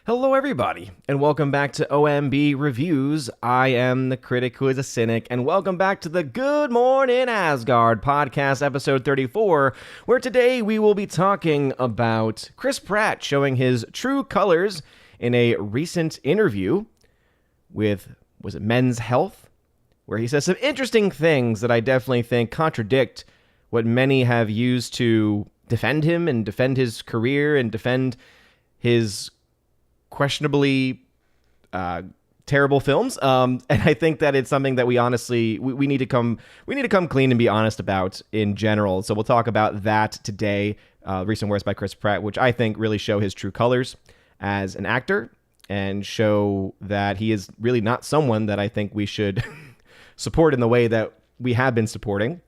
Hello, everybody, and welcome back to OMB Reviews. I am the critic who is a cynic, and welcome back to the Good Morning Asgard podcast, episode 34, where today we will be talking about Chris Pratt showing his true colors in a recent interview with, was it Men's Health? Where he says some interesting things that I definitely think contradict what many have used to defend him and defend his career and defend his questionably terrible films, and I think that it's something that we honestly we need to come clean and be honest about in general. So we'll talk about that today. Recent works by Chris Pratt, which I think really show his true colors as an actor and show that he is really not someone that I think we should support in the way that we have been supporting.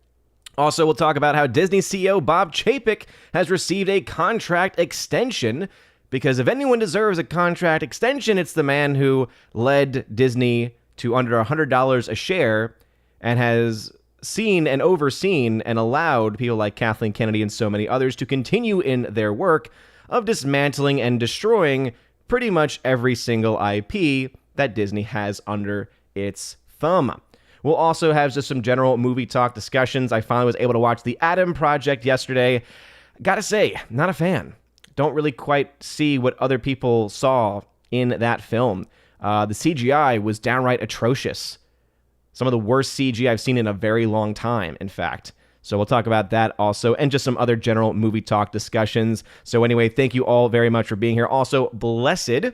Also, we'll talk about how Disney CEO Bob Chapek has received a contract extension. Because if anyone deserves a contract extension, it's the man who led Disney to under $100 a share and has seen and overseen and allowed people like Kathleen Kennedy and so many others to continue in their work of dismantling and destroying pretty much every single IP that Disney has under its thumb. We'll also have just some general movie talk discussions. I finally was able to watch The Adam Project yesterday. Gotta say, not a fan. Don't really quite see what other people saw in that film. The CGI was downright atrocious. Some of the worst CG I've seen in a very long time, in fact. So we'll talk about that also, and just some other general movie talk discussions. So anyway, thank you all very much for being here. Also, blessed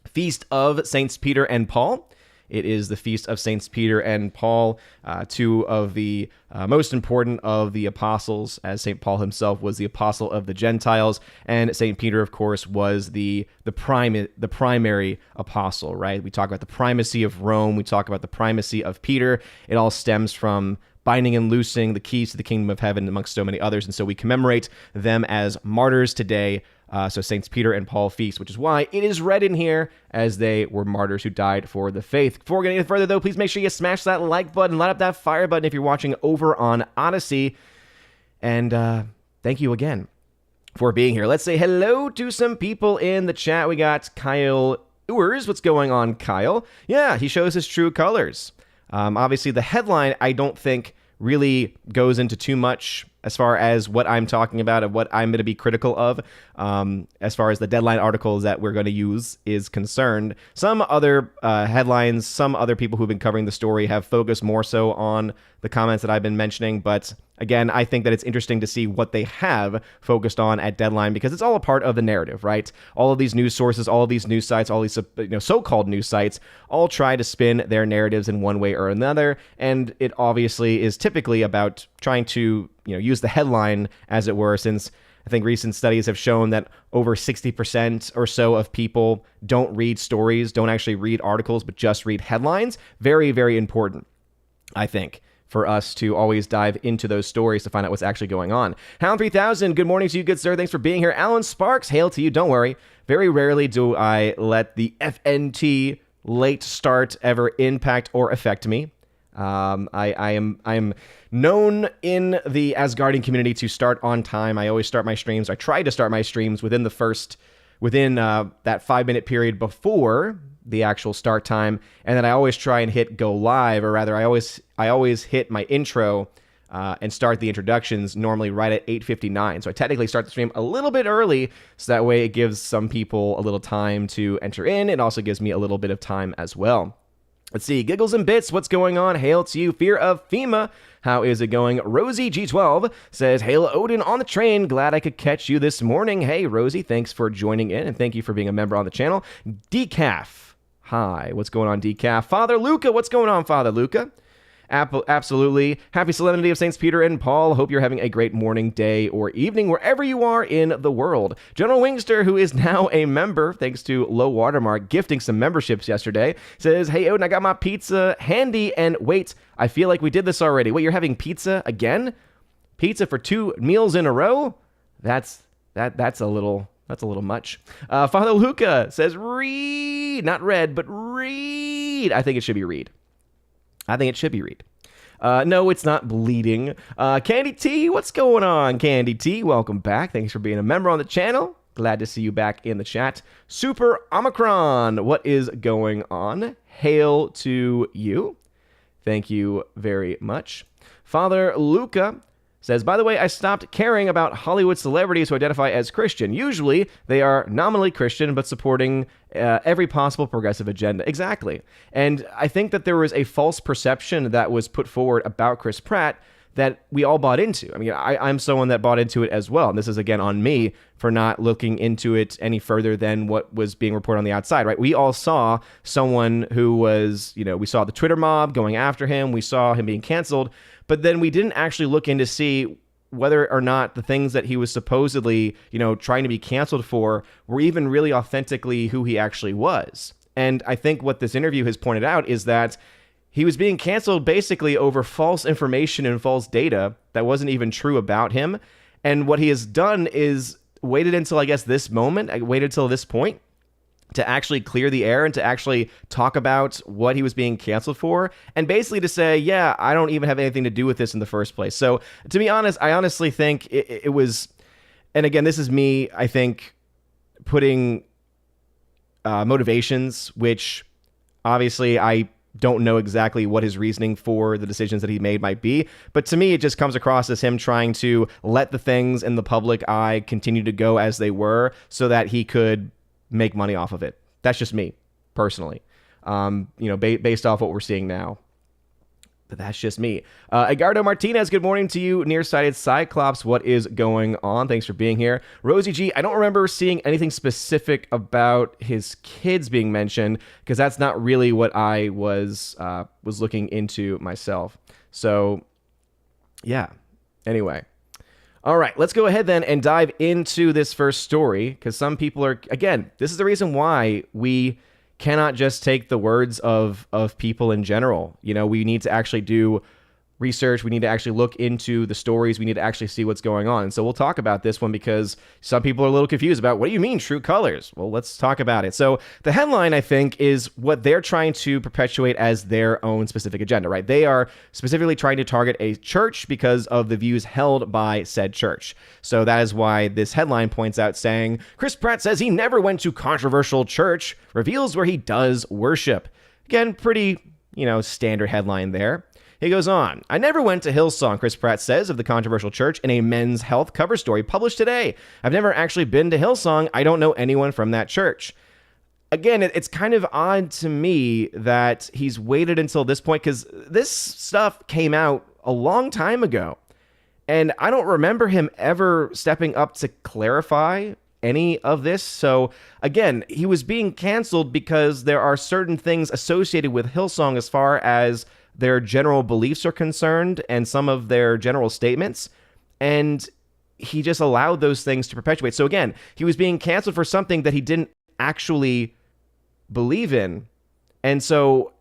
Feast of Saints Peter and Paul. It is the Feast of Saints Peter and Paul, two of the most important of the apostles, as St. Paul himself was the apostle of the Gentiles, and St. Peter, of course, was the primary apostle, right? We talk about the primacy of Rome. We talk about the primacy of Peter. It all stems from binding and loosing the keys to the kingdom of heaven, amongst so many others, and so we commemorate them as martyrs today. So Saints Peter and Paul feast, which is why it is read in here as they were martyrs who died for the faith. Before getting any further, though, please make sure you smash that like button, light up that fire button if you're watching over on Odyssey. And thank you again for being here. Let's say hello to some people in the chat. We got Kyle Ewers. What's going on, Kyle? Yeah, he shows his true colors. Obviously, the headline, I don't think, really goes into too much as far as what I'm talking about and what I'm going to be critical of, as far as the deadline articles that we're going to use is concerned. Some other headlines, some other people who've been covering the story have focused more so on the comments that I've been mentioning, but again, I think that it's interesting to see what they have focused on at deadline because it's all a part of the narrative, right? All of these news sources, all of these news sites, all these so-called news sites, all try to spin their narratives in one way or another, and it obviously is typically about trying to use the headline, as it were, since I think recent studies have shown that over 60% or so of people don't read stories, don't actually read articles, but just read headlines. Very, very important, I think, for us to always dive into those stories to find out what's actually going on. Hound 3000, good morning to you, good sir. Thanks for being here. Alan Sparks, hail to you. Don't worry. Very rarely do I let the FNT late start ever impact or affect me. I am known in the Asgardian community to start on time. I always start my streams. I try to start my streams within that 5-minute period before the actual start time, and then I always try and hit go live, or rather, I always hit my intro and start the introductions normally right at 8:59. So I technically start the stream a little bit early, so that way it gives some people a little time to enter in. It also gives me a little bit of time as well. Let's see, Giggles and Bits, what's going on? Hail to you, Fear of FEMA. How is it going? Rosie G12 says, hail Odin on the train. Glad I could catch you this morning. Hey, Rosie, thanks for joining in, and thank you for being a member on the channel. Decaf, hi, what's going on, Decaf? Father Luca, what's going on, Father Luca? Absolutely. Happy Solemnity of Saints Peter and Paul. Hope you're having a great morning, day, or evening, wherever you are in the world. General Wingster, who is now a member, thanks to Low Watermark, gifting some memberships yesterday, says, hey, Odin, I got my pizza handy, and wait, I feel like we did this already. Wait, you're having pizza again? Pizza for 2 meals in a row? That's a little much. Father Luca says, read, not read, but read. I think it should be read. No, it's not bleeding. Candy T, what's going on, Candy T? Welcome back. Thanks for being a member on the channel. Glad to see you back in the chat. Super Omicron, what is going on? Hail to you. Thank you very much. Father Luca says, by the way, I stopped caring about Hollywood celebrities who identify as Christian. Usually, they are nominally Christian, but supporting every possible progressive agenda. Exactly. And I think that there was a false perception that was put forward about Chris Pratt that we all bought into. I mean, I'm someone that bought into it as well. And this is, again, on me for not looking into it any further than what was being reported on the outside, right? We all saw someone who was, we saw the Twitter mob going after him. We saw him being canceled. But then we didn't actually look in to see whether or not the things that he was supposedly, trying to be canceled for were even really authentically who he actually was. And I think what this interview has pointed out is that he was being canceled basically over false information and false data that wasn't even true about him. And what he has done is waited until, I guess, this moment, waited till this point to actually clear the air and to actually talk about what he was being canceled for, and basically to say, yeah, I don't even have anything to do with this in the first place. So to be honest, I honestly think it was, and again, this is me, I think, putting motivations, which obviously I don't know exactly what his reasoning for the decisions that he made might be, but to me, it just comes across as him trying to let the things in the public eye continue to go as they were so that he could make money off of it. That's just me, personally. Based off what we're seeing now. But that's just me. Edgardo Martinez, good morning to you. Nearsighted Cyclops, what is going on? Thanks for being here. Rosie G, I don't remember seeing anything specific about his kids being mentioned, because that's not really what I was looking into myself. So, yeah. Anyway. All right, let's go ahead then and dive into this first story, because some people are, again, this is the reason why we cannot just take the words of people in general. We need to actually do research. We need to actually look into the stories. We need to actually see what's going on. And so we'll talk about this one because some people are a little confused about, what do you mean true colors? Well, let's talk about it. So the headline, I think, is what they're trying to perpetuate as their own specific agenda, right? They are specifically trying to target a church because of the views held by said church. So that is why this headline points out saying, Chris Pratt says he never went to controversial church, reveals where he does worship. Again, pretty, standard headline there. He goes on, I never went to Hillsong, Chris Pratt says of the controversial church in a Men's Health cover story published today. I've never actually been to Hillsong. I don't know anyone from that church. Again, it's kind of odd to me that he's waited until this point, because this stuff came out a long time ago. And I don't remember him ever stepping up to clarify any of this. So again, he was being canceled because there are certain things associated with Hillsong as far as their general beliefs are concerned and some of their general statements. And he just allowed those things to perpetuate. So again, he was being canceled for something that he didn't actually believe in. And so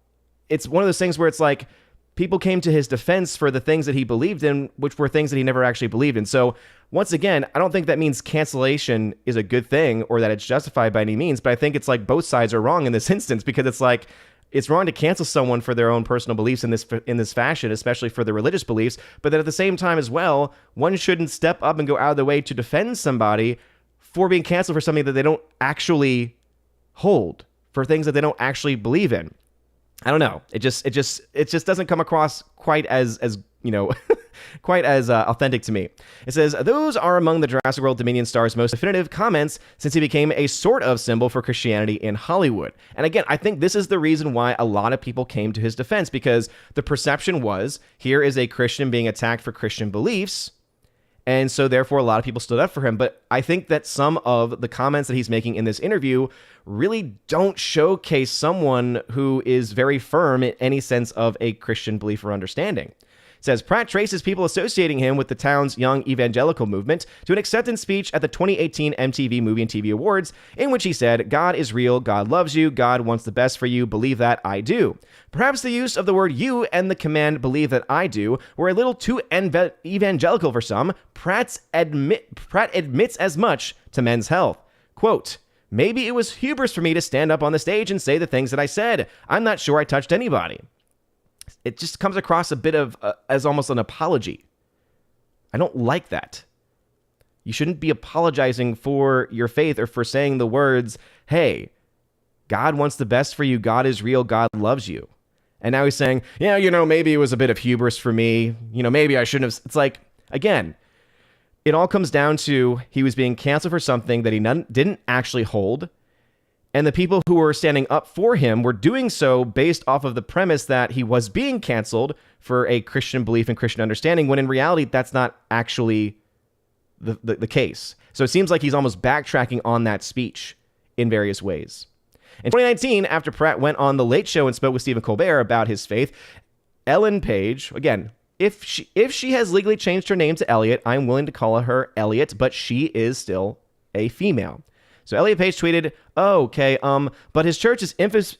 it's one of those things where it's like people came to his defense for the things that he believed in, which were things that he never actually believed in. So once again, I don't think that means cancellation is a good thing or that it's justified by any means, but I think it's like both sides are wrong in this instance, because it's like, it's wrong to cancel someone for their own personal beliefs in this fashion, especially for their religious beliefs. But then at the same time as well, one shouldn't step up and go out of the way to defend somebody for being canceled for something that they don't actually hold, for things that they don't actually believe in. I don't know. It just doesn't come across quite as quite as authentic to me. It says, those are among the Jurassic World Dominion star's most definitive comments since he became a sort of symbol for Christianity in Hollywood. And again, I think this is the reason why a lot of people came to his defense, because the perception was, here is a Christian being attacked for Christian beliefs, and so therefore a lot of people stood up for him. But I think that some of the comments that he's making in this interview really don't showcase someone who is very firm in any sense of a Christian belief or understanding. It says, Pratt traces people associating him with the town's young evangelical movement to an acceptance speech at the 2018 MTV Movie and TV Awards, in which he said, God is real, God loves you, God wants the best for you, believe that, I do. Perhaps the use of the word you and the command believe that I do were a little too evangelical for some. Pratt admits as much to Men's Health. Quote, maybe it was hubris for me to stand up on the stage and say the things that I said. I'm not sure I touched anybody. It just comes across a bit of as almost an apology. I don't like that. You shouldn't be apologizing for your faith or for saying the words, hey, God wants the best for you. God is real. God loves you. And now he's saying, yeah, maybe it was a bit of hubris for me. Maybe I shouldn't have. It's like, again, it all comes down to he was being canceled for something that he didn't actually hold. And the people who were standing up for him were doing so based off of the premise that he was being canceled for a Christian belief and Christian understanding, when in reality, that's not actually the case. So it seems like he's almost backtracking on that speech in various ways. In 2019, after Pratt went on The Late Show and spoke with Stephen Colbert about his faith, Ellen Page, again, if she has legally changed her name to Elliot, I'm willing to call her Elliot, but she is still a female. So Elliot Page tweeted, oh, okay, but his church is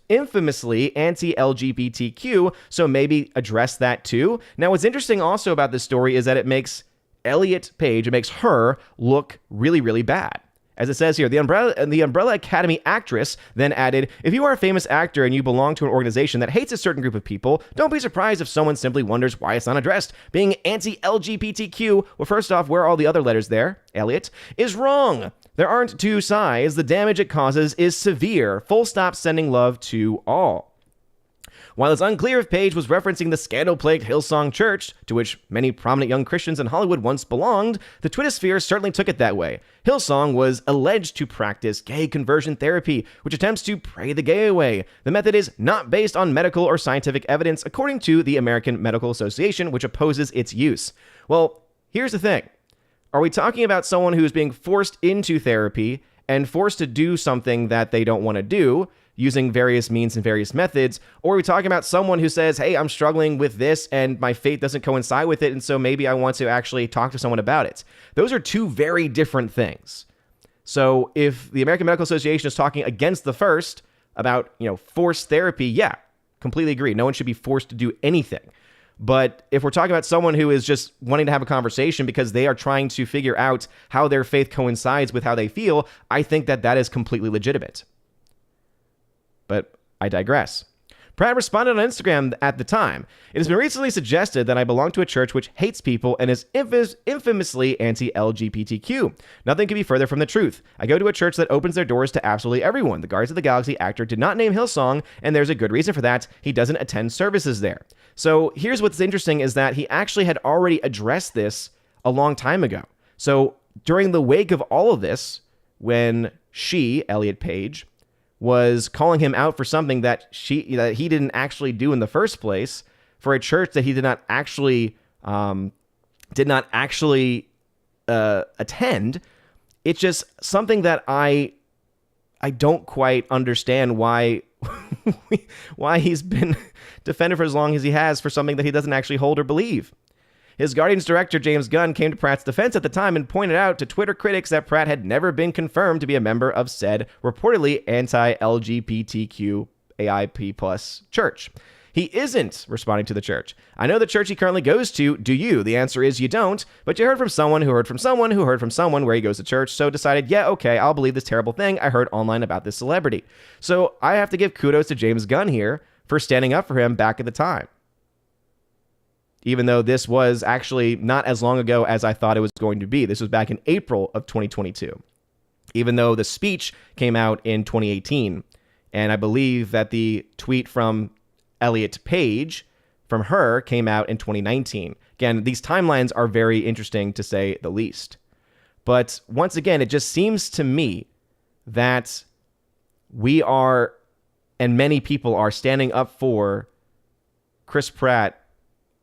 infamously anti-LGBTQ, so maybe address that too. Now, what's interesting also about this story is that it makes Elliot Page, it makes her look really, really bad. As it says here, the Umbrella Academy actress then added, if you are a famous actor and you belong to an organization that hates a certain group of people, don't be surprised if someone simply wonders why it's not addressed. Being anti-LGBTQ, well, first off, where are all the other letters there, Elliot, is wrong. There aren't two sides. The damage it causes is severe. Full stop, sending love to all. While it's unclear if Page was referencing the scandal-plagued Hillsong Church, to which many prominent young Christians in Hollywood once belonged, the Twittersphere certainly took it that way. Hillsong was alleged to practice gay conversion therapy, which attempts to pray the gay away. The method is not based on medical or scientific evidence, according to the American Medical Association, which opposes its use. Well, here's the thing. Are we talking about someone who is being forced into therapy and forced to do something that they don't want to do, using various means and various methods? Or are we talking about someone who says, hey, I'm struggling with this and my faith doesn't coincide with it, and so maybe I want to actually talk to someone about it? Those are two very different things. So if the American Medical Association is talking against the first about, forced therapy, yeah, completely agree. No one should be forced to do anything. But if we're talking about someone who is just wanting to have a conversation because they are trying to figure out how their faith coincides with how they feel, I think that is completely legitimate. But I digress. Pratt responded on Instagram at the time. It has been recently suggested that I belong to a church which hates people and is infamously anti-LGBTQ. Nothing could be further from the truth. I go to a church that opens their doors to absolutely everyone. The Guardians of the Galaxy actor did not name Hillsong, and there's a good reason for that. He doesn't attend services there. So here's what's interesting is that he actually had already addressed this a long time ago. So during the wake of all of this, when she, Elliot Page, was calling him out for something that he didn't actually do in the first place, for a church that he did not actually attend. It's just something that I don't quite understand why he's been defended for as long as he has for something that he doesn't actually hold or believe. His Guardians director, James Gunn, came to Pratt's defense at the time and pointed out to Twitter critics that Pratt had never been confirmed to be a member of said reportedly anti-LGBTQ AIP+ church. He isn't, responding to the church. I know the church he currently goes to. Do you? The answer is you don't, but you heard from someone who heard from someone who heard from someone where he goes to church, so decided, yeah, okay, I'll believe this terrible thing I heard online about this celebrity. So I have to give kudos to James Gunn here for standing up for him back at the time. Even though this was actually not as long ago as I thought it was going to be. This was back in April of 2022. Even though the speech came out in 2018. And I believe that the tweet from Elliot Page, from her, came out in 2019. Again, these timelines are very interesting to say the least. But once again, it just seems to me that we are, and many people are, standing up for Chris Pratt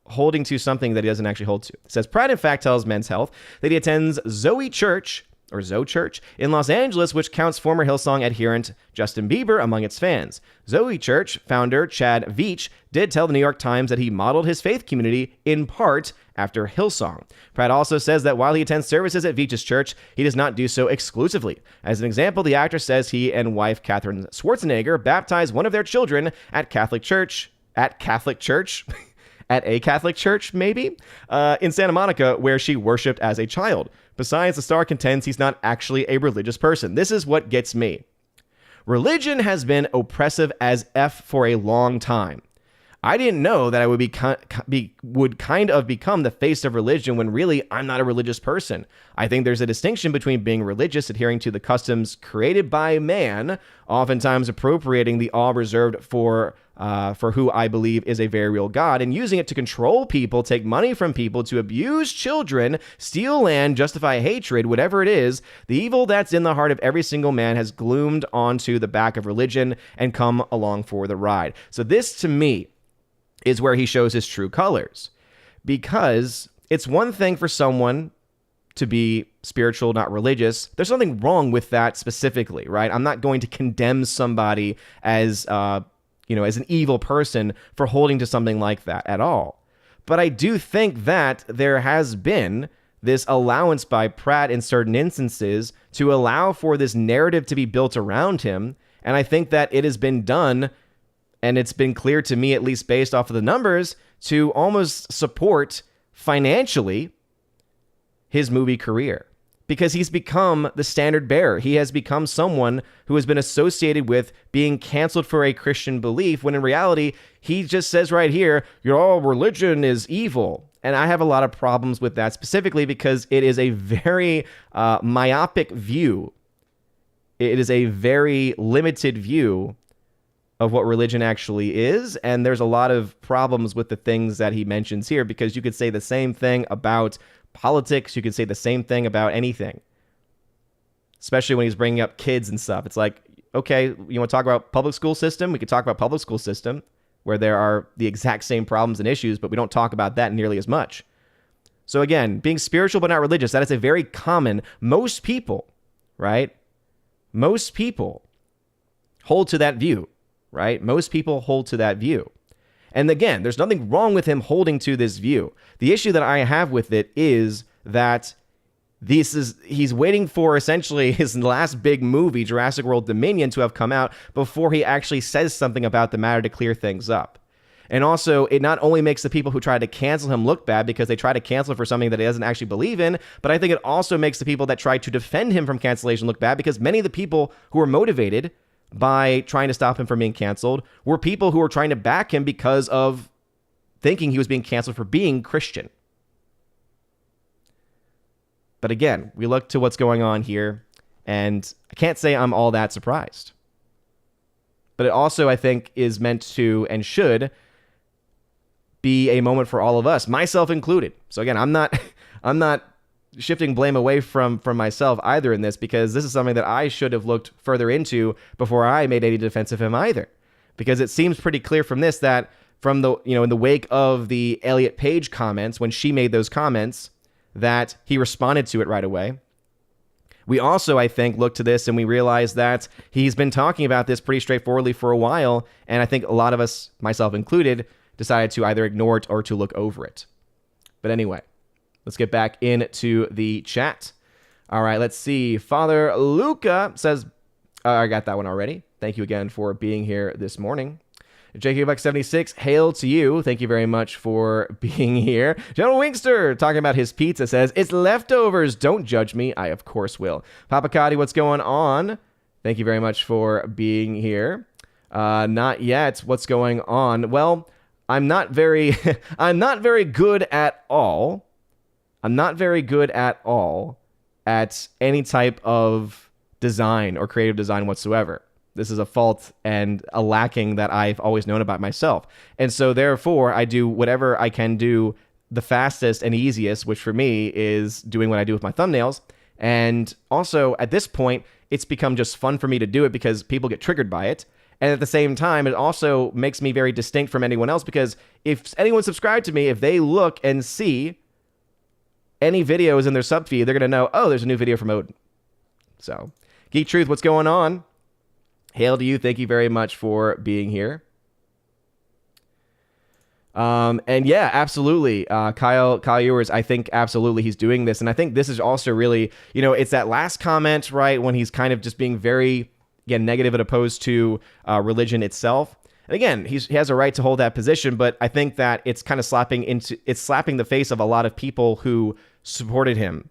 holding to something that he doesn't actually hold to. It says, Pratt, in fact, tells Men's Health that he attends Zoe Church in Los Angeles, which counts former Hillsong adherent Justin Bieber among its fans. Zoe Church founder Chad Veach did tell the New York Times that he modeled his faith community in part after Hillsong. Pratt also says that while he attends services at Veach's church, he does not do so exclusively. As an example, the actor says he and wife Katherine Schwarzenegger baptized one of their children at a Catholic church, maybe, in Santa Monica, where she worshipped as a child. Besides, the star contends he's not actually a religious person. This is what gets me. Religion has been oppressive as F for a long time. I didn't know that I would would kind of become the face of religion when really I'm not a religious person. I think there's a distinction between being religious, adhering to the customs created by man, oftentimes appropriating the awe reserved for who I believe is a very real God, and using it to control people, take money from people, to abuse children, steal land, justify hatred, whatever it is. The evil that's in the heart of every single man has gloomed onto the back of religion and come along for the ride. So this, to me, is where he shows his true colors. Because it's one thing for someone to be spiritual, not religious. There's nothing wrong with that specifically, right? I'm not going to condemn somebody as, as an evil person for holding to something like that at all. But I do think that there has been this allowance by Pratt in certain instances to allow for this narrative to be built around him. And I think that it has been done, and it's been clear to me, at least based off of the numbers, to almost support financially his movie career, because he's become the standard bearer. He has become someone who has been associated with being canceled for a Christian belief, when in reality, he just says right here, religion is evil. And I have a lot of problems with that, specifically because it is a very myopic view. It is a very limited view of what religion actually is, and there's a lot of problems with the things that he mentions here, because you could say the same thing about politics, you could say the same thing about anything, especially when he's bringing up kids and stuff. It's like, okay, you want to talk about public school system? We could talk about public school system, where there are the exact same problems and issues, but we don't talk about that nearly as much. So again, being spiritual but not religious, that is a very common, most people, right? Most people hold to that view. Right? Most people hold to that view. And again, there's nothing wrong with him holding to this view. The issue that I have with it is that he's waiting for essentially his last big movie, Jurassic World Dominion, to have come out before he actually says something about the matter to clear things up. And also, it not only makes the people who try to cancel him look bad because they try to cancel him for something that he doesn't actually believe in, but I think it also makes the people that try to defend him from cancellation look bad, because many of the people who are motivated by trying to stop him from being canceled were people who were trying to back him because of thinking he was being canceled for being Christian. But again, we look to what's going on here, and I can't say I'm all that surprised. But it also, I think, is meant to and should be a moment for all of us, myself included. So again, I'm not shifting blame away from myself either in this, because this is something that I should have looked further into before I made any defense of him either. Because it seems pretty clear from this that from the, in the wake of the Elliot Page comments, when she made those comments, that he responded to it right away. We also, I think, look to this and we realize that he's been talking about this pretty straightforwardly for a while. And I think a lot of us, myself included, decided to either ignore it or to look over it. But anyway, let's get back into the chat. All right, let's see. Father Luca says, I got that one already. Thank you again for being here this morning. JQ76, hail to you. Thank you very much for being here. General Wingster, talking about his pizza, says, it's leftovers. Don't judge me. I, of course, will. Papa Cotty, what's going on? Thank you very much for being here. Not yet. What's going on? Well, I'm not very good at all. I'm not very good at all at any type of design or creative design whatsoever. This is a fault and a lacking that I've always known about myself. And so therefore, I do whatever I can do the fastest and easiest, which for me is doing what I do with my thumbnails. And also at this point, it's become just fun for me to do it because people get triggered by it. And at the same time, it also makes me very distinct from anyone else, because if anyone subscribed to me, if they look and see any videos in their sub feed, they're going to know, oh, there's a new video from Odin. So, Geek Truth, what's going on? Hail to you. Thank you very much for being here. And yeah, absolutely. Kyle Ewers, I think absolutely he's doing this. And I think this is also really, it's that last comment, right, when he's kind of just being very, again, negative and opposed to religion itself. And again, he has a right to hold that position, but I think that it's kind of slapping the face of a lot of people who supported him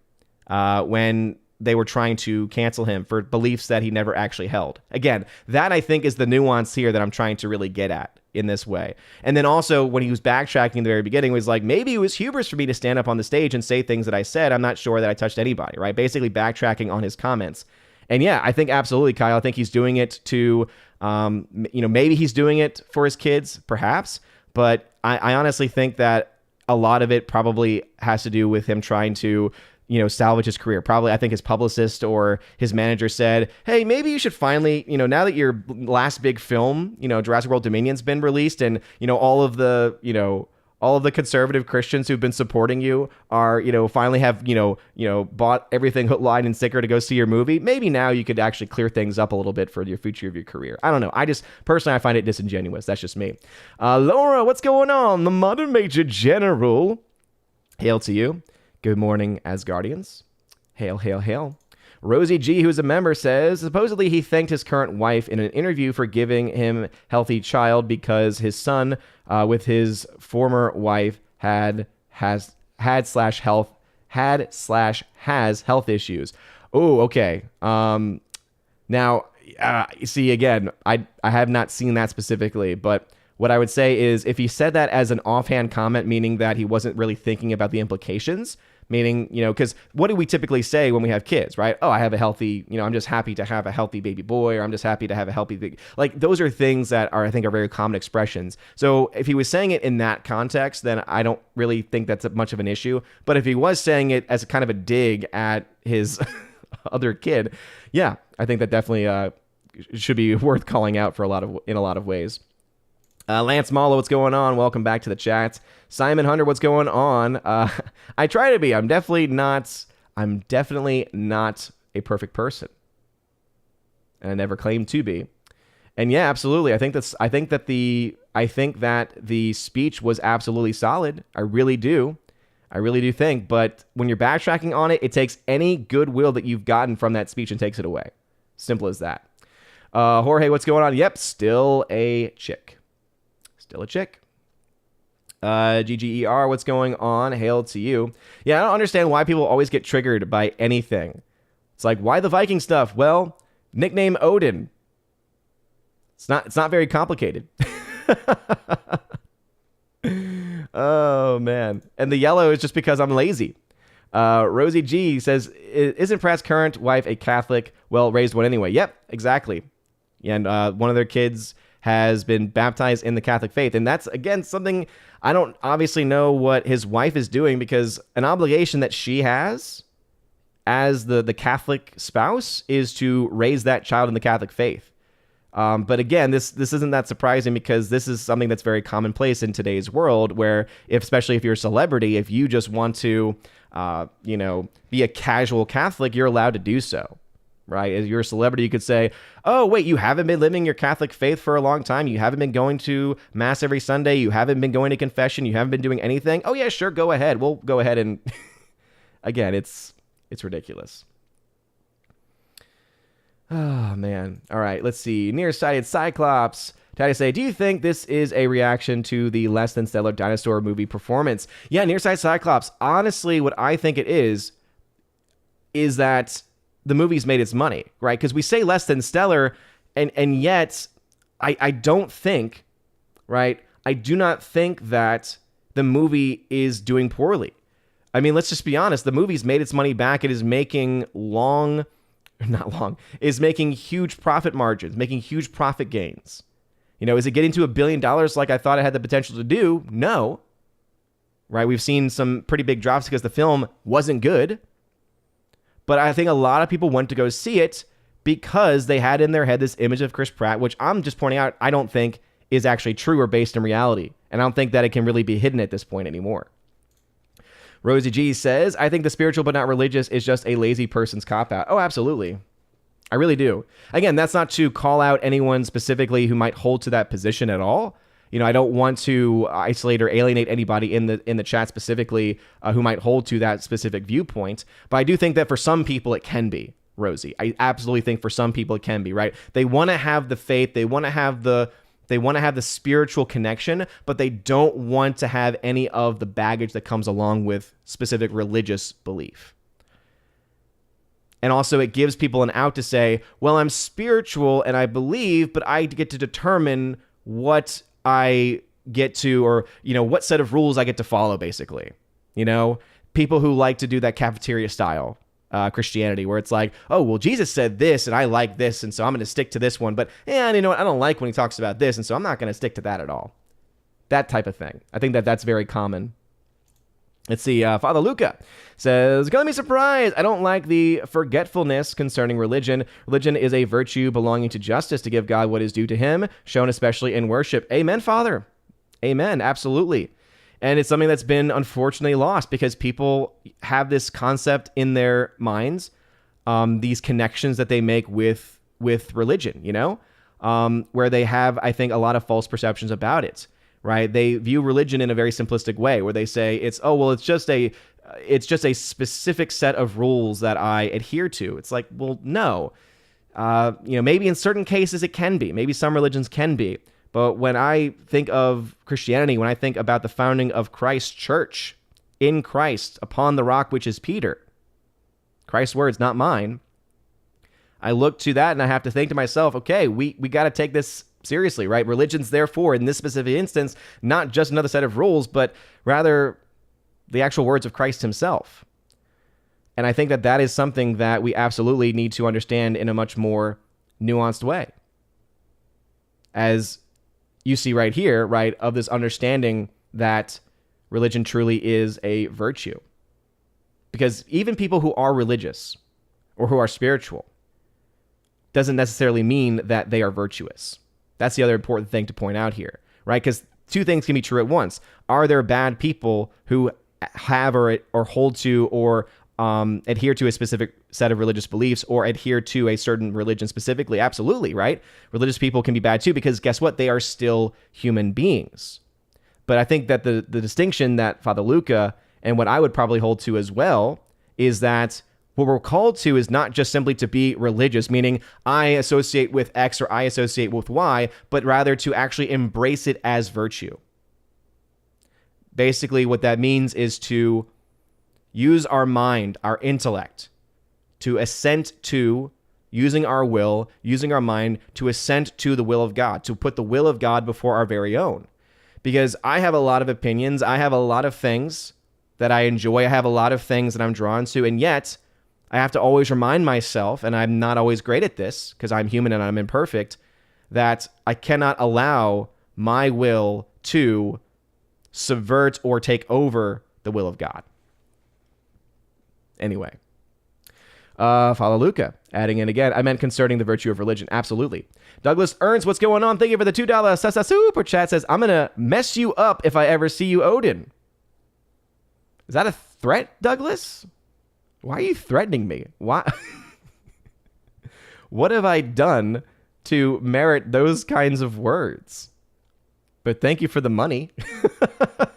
when they were trying to cancel him for beliefs that he never actually held. Again, that I think is the nuance here that I'm trying to really get at. in this way. And then also when he was backtracking in the very beginning, was like, maybe it was hubris for me to stand up on the stage and say things that I said. I'm not sure that I touched anybody, right? Basically backtracking on his comments. And yeah, I think absolutely, Kyle. I think he's doing it to, maybe he's doing it for his kids, perhaps. But I honestly think that a lot of it probably has to do with him trying to, salvage his career. Probably, I think his publicist or his manager said, hey, maybe you should finally, now that your last big film, Jurassic World Dominion's been released, and, all of the conservative Christians who've been supporting you are, finally have, bought everything hook, line, and sinker to go see your movie. Maybe now you could actually clear things up a little bit for your future of your career. I don't know. Personally, I find it disingenuous. That's just me. Laura, what's going on? The Modern Major General. Hail to you. Good morning, Asgardians. Hail, hail, hail. Rosie G, who's a member, says, supposedly he thanked his current wife in an interview for giving him healthy child because his son with his former wife has health issues. Oh, okay. Now, see, again, I have not seen that specifically, but what I would say is if he said that as an offhand comment, meaning that he wasn't really thinking about the implications, meaning, because what do we typically say when we have kids, right? Oh, I have a healthy, I'm just happy to have a healthy baby boy, or I'm just happy to have a healthy baby. Like, those are things that I think are very common expressions. So if he was saying it in that context, then I don't really think that's much of an issue. But if he was saying it as a kind of a dig at his other kid, yeah, I think that definitely should be worth calling out for in a lot of ways. Lance Malo, what's going on? Welcome back to the chat. Simon Hunter, what's going on? I try to be. I'm definitely not a perfect person, and I never claimed to be. And yeah, absolutely. I think that the speech was absolutely solid. I really do think. But when you're backtracking on it, it takes any goodwill that you've gotten from that speech and takes it away. Simple as that. Jorge, what's going on? Yep, still a chick. Still a chick. GGER, what's going on? Hail to you. Yeah, I don't understand why people always get triggered by anything. It's like, why the Viking stuff? Well, nickname Odin. It's not very complicated. Oh, man. And the yellow is just because I'm lazy. Rosie G says, isn't Pratt's current wife a Catholic? Well, raised one anyway. Yep, exactly. And one of their kids has been baptized in the Catholic faith. And that's, again, something I don't obviously know what his wife is doing, because an obligation that she has as the Catholic spouse is to raise that child in the Catholic faith. But again, this isn't that surprising, because this is something that's very commonplace in today's world, where especially if you're a celebrity, if you just want to, be a casual Catholic, you're allowed to do so. Right? As you're a celebrity, you could say, oh, wait, you haven't been living your Catholic faith for a long time. You haven't been going to Mass every Sunday. You haven't been going to confession. You haven't been doing anything. Oh, yeah, sure. Go ahead. We'll go ahead and again, it's ridiculous. Oh, man. All right. Let's see. Nearsighted Cyclops. Taddy say, do you think this is a reaction to the Less Than Stellar Dinosaur movie performance? Yeah, Nearsighted Cyclops. Honestly, what I think it is that the movie's made its money, right? Because we say less than stellar, and yet I don't think, right? I do not think that the movie is doing poorly. I mean, let's just be honest. The movie's made its money back. It is making is making huge profit margins, making huge profit gains. Is it getting to $1 billion like I thought it had the potential to do? No. Right? We've seen some pretty big drops because the film wasn't good. But I think a lot of people went to go see it because they had in their head this image of Chris Pratt, which I'm just pointing out I don't think is actually true or based in reality. And I don't think that it can really be hidden at this point anymore. Rosie G says, I think the spiritual but not religious is just a lazy person's cop-out. Oh, absolutely. I really do. Again, that's not to call out anyone specifically who might hold to that position at all. I don't want to isolate or alienate anybody in the chat specifically who might hold to that specific viewpoint. But I do think that for some people it can be, Rosie. I absolutely think for some people it can be, right? They want to have the faith, they want to have the spiritual connection, but they don't want to have any of the baggage that comes along with specific religious belief. And also it gives people an out to say, well, I'm spiritual and I believe, but I get to determine what I get to, or, what set of rules I get to follow, basically. People who like to do that cafeteria style Christianity, where it's like, oh, well, Jesus said this and I like this, and so I'm going to stick to this one. But, what? I don't like when he talks about this, and so I'm not going to stick to that at all. That type of thing. I think that that's very common. Let's see. Father Luca says, gonna be surprised. I don't like the forgetfulness concerning religion. Religion is a virtue belonging to justice to give God what is due to him, shown especially in worship. Amen, Father. Amen. Absolutely. And it's something that's been unfortunately lost because people have this concept in their minds, these connections that they make with religion, where they have, I think, a lot of false perceptions about it. Right? They view religion in a very simplistic way where they say it's just a specific set of rules that I adhere to. It's like, well, no. Maybe in certain cases it can be. Maybe some religions can be. But when I think of Christianity, when I think about the founding of Christ's church in Christ upon the rock, which is Peter, Christ's words, not mine, I look to that and I have to think to myself, okay, we got to take this seriously, right? Religion's therefore, in this specific instance, not just another set of rules, but rather the actual words of Christ himself. And I think that that is something that we absolutely need to understand in a much more nuanced way. As you see right here, right, of this understanding that religion truly is a virtue. Because even people who are religious or who are spiritual doesn't necessarily mean that they are virtuous. That's the other important thing to point out here, right? Because two things can be true at once. Are there bad people who have or hold to or adhere to a specific set of religious beliefs or adhere to a certain religion specifically? Absolutely, right? Religious people can be bad too because guess what? They are still human beings. But I think that the distinction that Father Luca and what I would probably hold to as well is that what we're called to is not just simply to be religious, meaning I associate with X or I associate with Y, but rather to actually embrace it as virtue. Basically, what that means is to use our mind, our intellect, to assent to, using our will, using our mind, to assent to the will of God, to put the will of God before our very own. Because I have a lot of opinions, I have a lot of things that I enjoy, I have a lot of things that I'm drawn to, and yet I have to always remind myself, and I'm not always great at this because I'm human and I'm imperfect, that I cannot allow my will to subvert or take over the will of God. Anyway, Father Luca adding in again, I meant concerning the virtue of religion. Absolutely. Douglas Ernst, what's going on? Thank you for the $2 super chat. Says, I'm going to mess you up if I ever see you, Odin. Is that a threat, Douglas? Why are you threatening me? Why? What have I done to merit those kinds of words? But thank you for the money.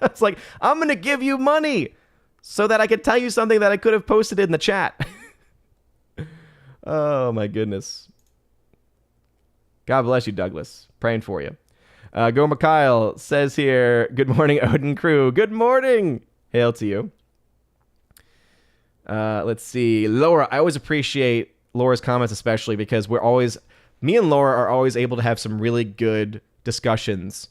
It's like, I'm going to give you money so that I could tell you something that I could have posted in the chat. Oh, my goodness. God bless you, Douglas. Praying for you. Go Mikhail says here, good morning, Odin crew. Good morning. Hail to you. Let's see. Laura, I always appreciate Laura's comments, especially because me and Laura are always able to have some really good discussions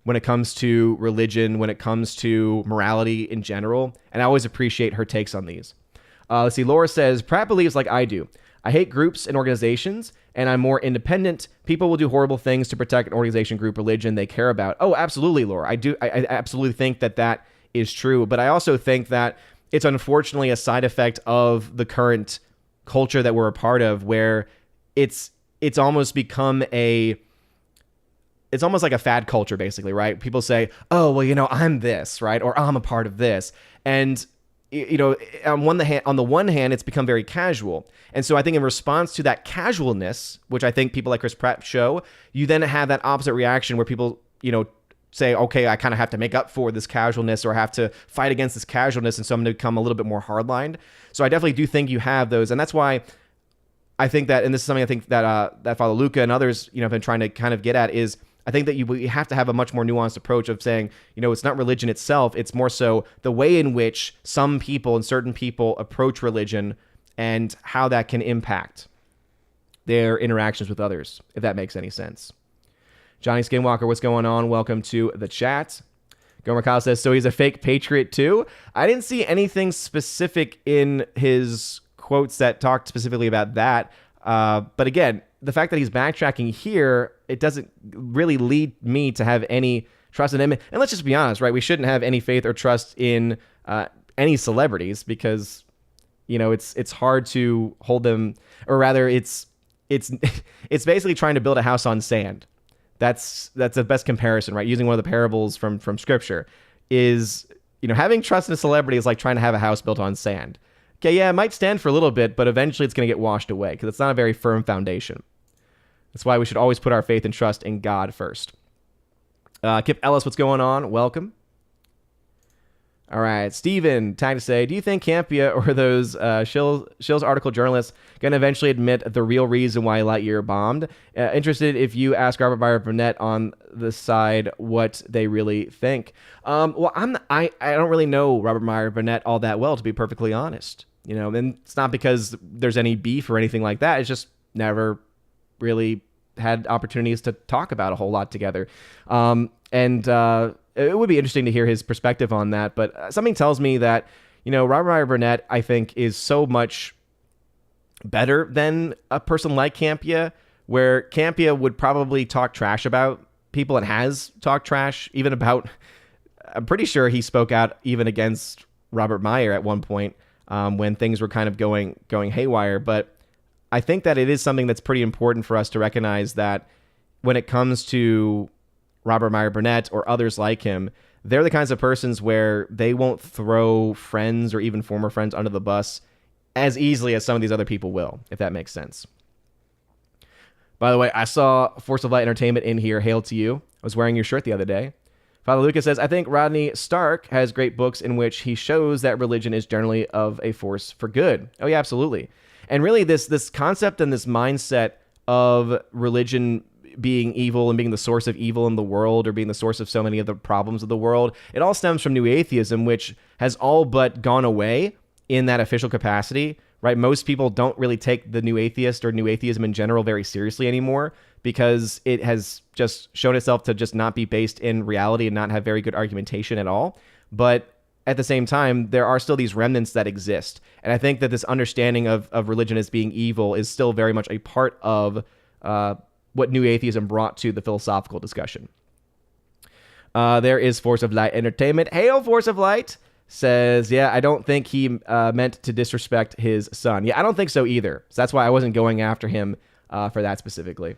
when it comes to religion, when it comes to morality in general. And I always appreciate her takes on these. Let's see. Laura says, Pratt believes like I do. I hate groups and organizations, and I'm more independent. People will do horrible things to protect an organization, group, religion they care about. Oh, absolutely, Laura. I absolutely think that is true. But I also think that it's unfortunately a side effect of the current culture that we're a part of, where it's almost become it's almost like a fad culture, basically, right? People say, oh, well, I'm this, right? Or I'm a part of this. And, on the one hand, it's become very casual. And so I think in response to that casualness, which I think people like Chris Pratt show, you then have that opposite reaction where people, say, okay, I kind of have to make up for this casualness, or I have to fight against this casualness, and so I'm going to become a little bit more hardlined. So I definitely do think you have those, and that's why I think that, and this is something I think that Father Luca and others, have been trying to kind of get at, is I think that you have to have a much more nuanced approach of saying, it's not religion itself, it's more so the way in which some people and certain people approach religion and how that can impact their interactions with others, if that makes any sense. Johnny Skinwalker, what's going on? Welcome to the chat. Gomer Kyle says, so he's a fake patriot too? I didn't see anything specific in his quotes that talked specifically about that. But again, the fact that he's backtracking here, it doesn't really lead me to have any trust in him. And let's just be honest, right? We shouldn't have any faith or trust in any celebrities because, you know, it's hard to hold them, or rather it's basically trying to build a house on sand. That's the best comparison, right? Using one of the parables from scripture is, you know, having trust in a celebrity is like trying to have a house built on sand. Okay, yeah, it might stand for a little bit, but eventually it's going to get washed away because it's not a very firm foundation. That's why we should always put our faith and trust in God first. Kip Ellis, what's going on? Welcome. All right, Steven, time to say, do you think Campea or those Shill's article journalists going to eventually admit the real reason why Lightyear bombed? Interested if you ask Robert Meyer Burnett on the side what they really think. Well, I don't really know Robert Meyer Burnett all that well, to be perfectly honest. You know, and it's not because there's any beef or anything like that. It's just never really had opportunities to talk about a whole lot together. It would be interesting to hear his perspective on that, but something tells me that, you know, Robert Meyer Burnett, I think, is so much better than a person like Campea, where Campea would probably talk trash about people and has talked trash, even about, I'm pretty sure he spoke out even against Robert Meyer at one point when things were kind of going haywire. But I think that it is something that's pretty important for us to recognize that when it comes to Robert Meyer Burnett or others like him, they're the kinds of persons where they won't throw friends or even former friends under the bus as easily as some of these other people will, if that makes sense. By the way, I saw Force of Light Entertainment in here. Hail to you. I was wearing your shirt the other day. Father Lucas says, I think Rodney Stark has great books in which he shows that religion is generally of a force for good. Oh, yeah, absolutely. And really, this concept and this mindset of religion being evil and being the source of evil in the world, or being the source of so many of the problems of the world, it all stems from New Atheism, which has all but gone away in that official capacity, right? Most people don't really take the New Atheist or New Atheism in general very seriously anymore because it has just shown itself to just not be based in reality and not have very good argumentation at all. But at the same time, there are still these remnants that exist. And I think that this understanding of religion as being evil is still very much a part of what New Atheism brought to the philosophical discussion. There is Force of Light Entertainment. Hail, Force of Light! Says, yeah, I don't think he meant to disrespect his son. Yeah, I don't think so either. So that's why I wasn't going after him for that specifically.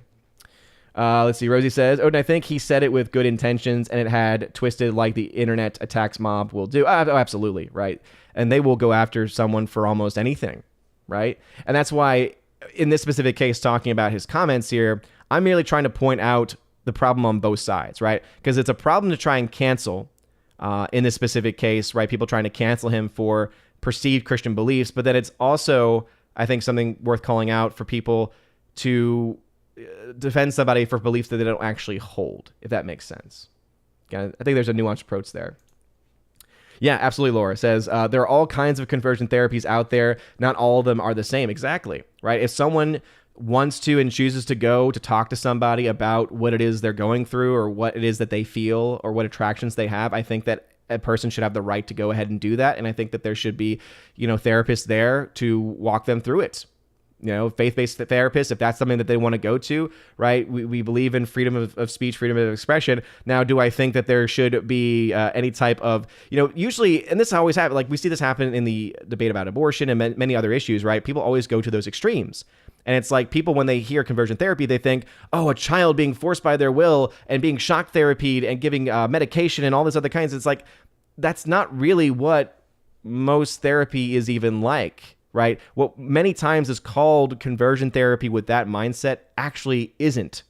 Let's see. Rosie says, oh, and I think he said it with good intentions and it had twisted like the internet attacks mob will do. Oh, absolutely, right? And they will go after someone for almost anything, right? And that's why in this specific case, talking about his comments here, I'm merely trying to point out the problem on both sides, right? Because it's a problem to try and cancel in this specific case, right? People trying to cancel him for perceived Christian beliefs, but then it's also, I think, something worth calling out for people to defend somebody for beliefs that they don't actually hold, if that makes sense. Again, I think there's a nuanced approach there. Yeah, absolutely, Laura says, there are all kinds of conversion therapies out there. Not all of them are the same. Exactly, right? If someone wants to and chooses to go to talk to somebody about what it is they're going through or what it is that they feel or what attractions they have, I think that a person should have the right to go ahead and do that. And I think that there should be, you know, therapists there to walk them through it. You know, faith-based therapists, if that's something that they want to go to, right? We believe in freedom of speech, freedom of expression. Now, do I think that there should be any type of, you know, usually, and this always happens, like we see this happen in the debate about abortion and many other issues, right? People always go to those extremes. And it's like people, when they hear conversion therapy, they think, oh, a child being forced by their will and being shock therapied and giving medication and all this other kinds. It's like, that's not really what most therapy is even like, right? What many times is called conversion therapy with that mindset actually isn't.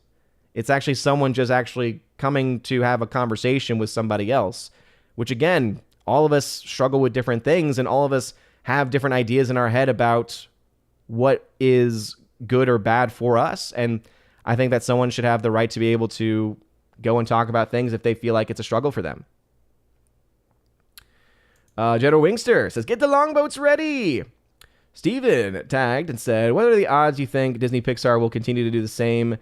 It's actually someone just actually coming to have a conversation with somebody else, which again, all of us struggle with different things and all of us have different ideas in our head about what is good or bad for us. And I think that someone should have the right to be able to go and talk about things if they feel like it's a struggle for them. General Wingster says, get the longboats ready. Steven tagged and said, what are the odds you think Disney Pixar will continue to do the same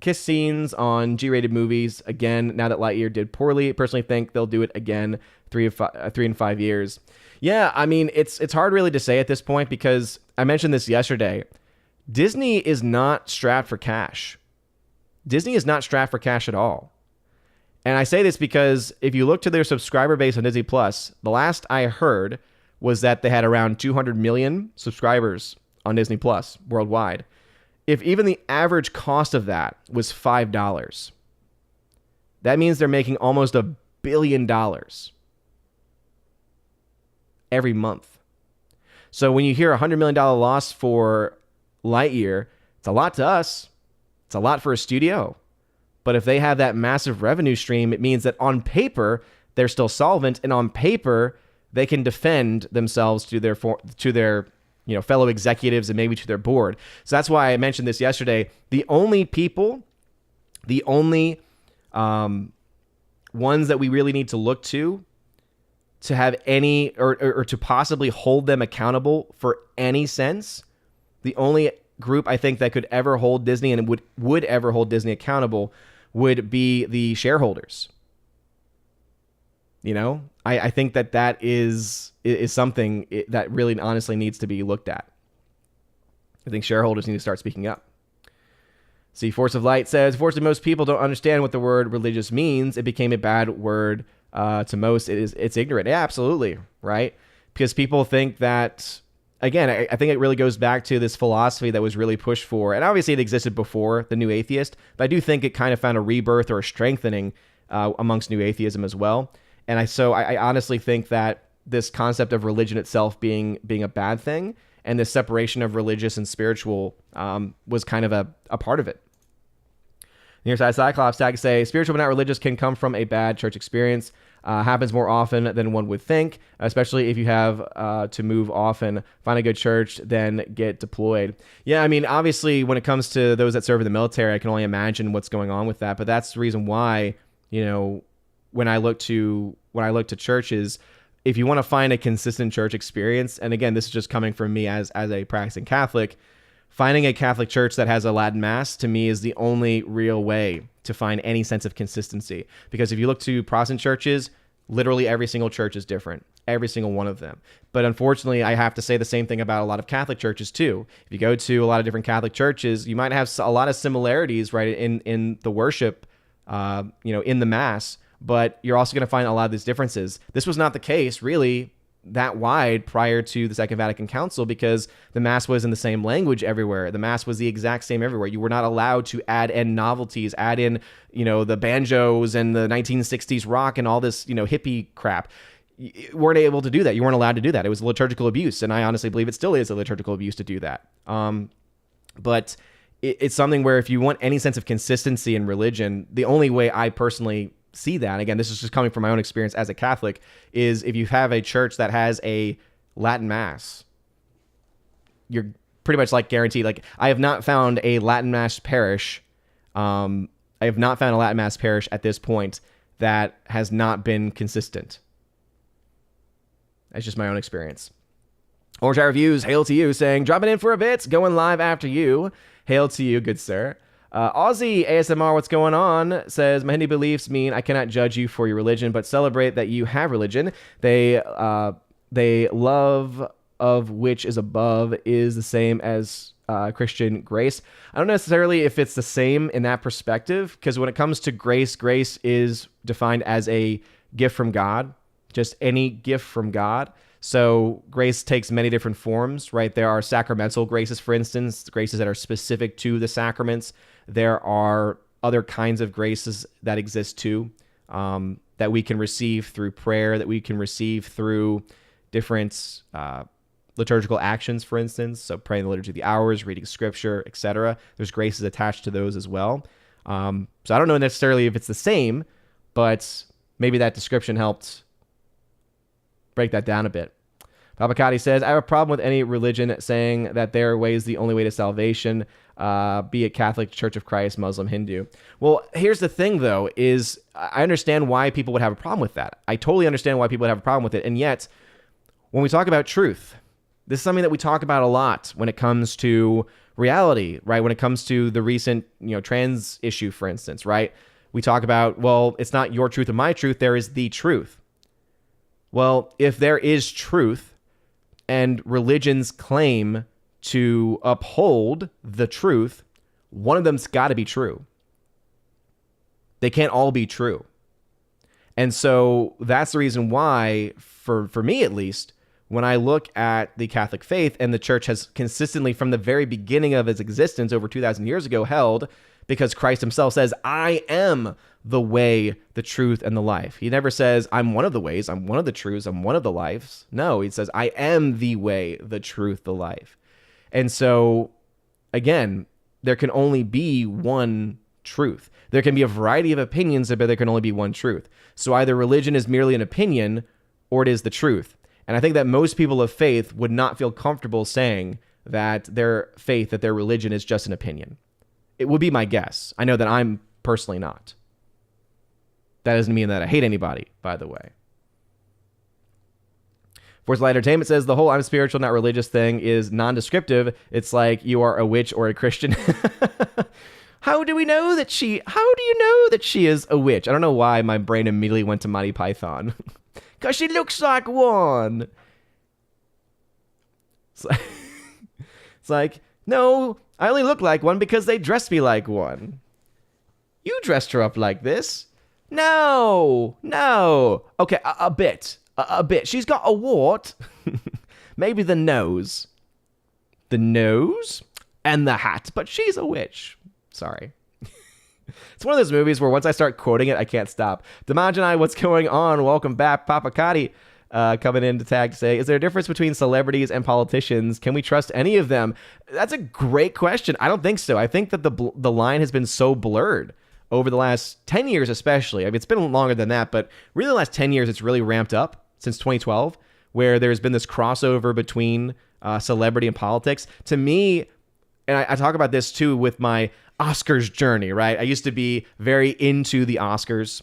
kiss scenes on G-rated movies again now that Lightyear did poorly. I personally think they'll do it again 3 and 5 years. Yeah, I mean, it's hard really to say at this point because I mentioned this yesterday. Disney is not strapped for cash. Disney is not strapped for cash at all. And I say this because if you look to their subscriber base on Disney Plus, the last I heard was that they had around 200 million subscribers on Disney Plus worldwide. If even the average cost of that was $5, that means they're making almost $1 billion every month. So when you hear a $100 million loss for Lightyear, it's a lot to us. It's a lot for a studio. But if they have that massive revenue stream, it means that on paper, they're still solvent, and on paper, they can defend themselves to their fellow executives and maybe to their board. So that's why I mentioned this yesterday. The only ones that we really need to look to have any or to possibly hold them accountable for any sense, the only group I think that could ever hold Disney and would ever hold Disney accountable would be the shareholders. I think that is something that really honestly needs to be looked at. I think shareholders need to start speaking up. See, Force of Light says, fortunately, most people don't understand what the word religious means. It became a bad word to most. It's ignorant. Yeah, absolutely, right? Because people think that, again, I think it really goes back to this philosophy that was really pushed for, and obviously it existed before the New Atheist, but I do think it kind of found a rebirth or a strengthening amongst New Atheism as well. And I honestly think that this concept of religion itself being a bad thing and this separation of religious and spiritual was kind of a part of it. Nearside Cyclops tag say, spiritual but not religious can come from a bad church experience. Happens more often than one would think, especially if you have to move often. Find a good church, then get deployed. Yeah, I mean, obviously, when it comes to those that serve in the military, I can only imagine what's going on with that. But that's the reason why, when I look to churches, if you want to find a consistent church experience, and again, this is just coming from me as a practicing Catholic, finding a Catholic church that has a Latin Mass to me is the only real way to find any sense of consistency. Because if you look to Protestant churches, literally every single church is different, every single one of them. But unfortunately, I have to say the same thing about a lot of Catholic churches too. If you go to a lot of different Catholic churches, you might have a lot of similarities, right, in the worship, in the Mass, but you're also going to find a lot of these differences. This was not the case, really, that wide prior to the Second Vatican Council, because the Mass was in the same language everywhere. The Mass was the exact same everywhere. You were not allowed to add in novelties, add in, the banjos and the 1960s rock and all this, hippie crap. You weren't able to do that. You weren't allowed to do that. It was liturgical abuse, and I honestly believe it still is a liturgical abuse to do that. But it's something where if you want any sense of consistency in religion, the only way I personally see that, again, this is just coming from my own experience as a Catholic, is if you have a church that has a Latin Mass, you're pretty much guaranteed. I have not found a Latin Mass parish. I have not found a Latin Mass parish at this point that has not been consistent. That's just my own experience. Orange Eye Reviews, hail to you, saying, dropping in for a bit, going live after you. Hail to you, good sir. Aussie ASMR, what's going on? Says, my Hindi beliefs mean I cannot judge you for your religion, but celebrate that you have religion. They love of which is above is the same as Christian grace. I don't know necessarily if it's the same in that perspective, because when it comes to grace, grace is defined as a gift from God, just any gift from God. So grace takes many different forms, right? There are sacramental graces, for instance, graces that are specific to the sacraments. There are other kinds of graces that exist too, that we can receive through prayer, that we can receive through different liturgical actions, for instance. So praying the Liturgy of the Hours, reading scripture, etc. There's graces attached to those as well. So I don't know necessarily if it's the same, but maybe that description helped break that down a bit. Papakati says, I have a problem with any religion saying that their way is the only way to salvation, be it Catholic, Church of Christ, Muslim, Hindu. Well, here's the thing, though, is I understand why people would have a problem with that. I totally understand why people would have a problem with it. And yet, when we talk about truth, this is something that we talk about a lot when it comes to reality, right? When it comes to the recent, trans issue, for instance, right? We talk about, well, it's not your truth or my truth. There is the truth. Well, if there is truth and religions claim to uphold the truth, one of them's got to be true. They can't all be true. And so that's the reason why, for me at least, when I look at the Catholic faith, and the church has consistently from the very beginning of its existence over 2,000 years ago held, because Christ himself says, I am the way, the truth, and the life. He never says, I'm one of the ways, I'm one of the truths, I'm one of the lives. No, he says, I am the way, the truth, the life. And so, again, there can only be one truth. There can be a variety of opinions, but there can only be one truth. So either religion is merely an opinion, or it is the truth. And I think that most people of faith would not feel comfortable saying that their faith, that their religion is just an opinion. It would be my guess. I know that I'm personally not. That doesn't mean that I hate anybody, by the way. Force Light Entertainment says the whole I'm spiritual, not religious thing is non-descriptive. It's like you are a witch or a Christian. How do you know that she is a witch? I don't know why my brain immediately went to Monty Python. Because she looks like one. It's like, no, I only look like one because they dressed me like one. You dressed her up like this. No. Okay, a bit. She's got a wart. Maybe the nose. The nose and the hat, but she's a witch. Sorry. It's one of those movies where once I start quoting it, I can't stop. Demanjanai, what's going on? Welcome back. Papa Kati coming in to tag to say, is there a difference between celebrities and politicians? Can we trust any of them? That's a great question. I don't think so. I think that the line has been so blurred over the last 10 years especially. I mean, it's been longer than that, but really the last 10 years, it's really ramped up since 2012, where there's been this crossover between celebrity and politics. To me, and I talk about this too with my Oscars journey, right? I used to be very into the Oscars,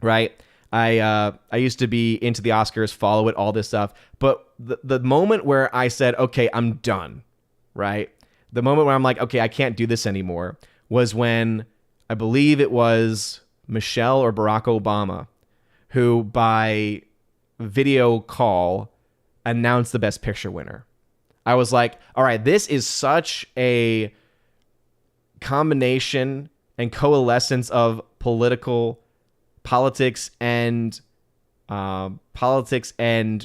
right? I used to be into the Oscars, follow it, all this stuff. But the moment where I said, okay, I'm done, right? The moment where I'm like, okay, I can't do this anymore was when I believe it was Michelle or Barack Obama who by video call announced the Best Picture winner. I was like, all right, this is such a combination and coalescence of politics and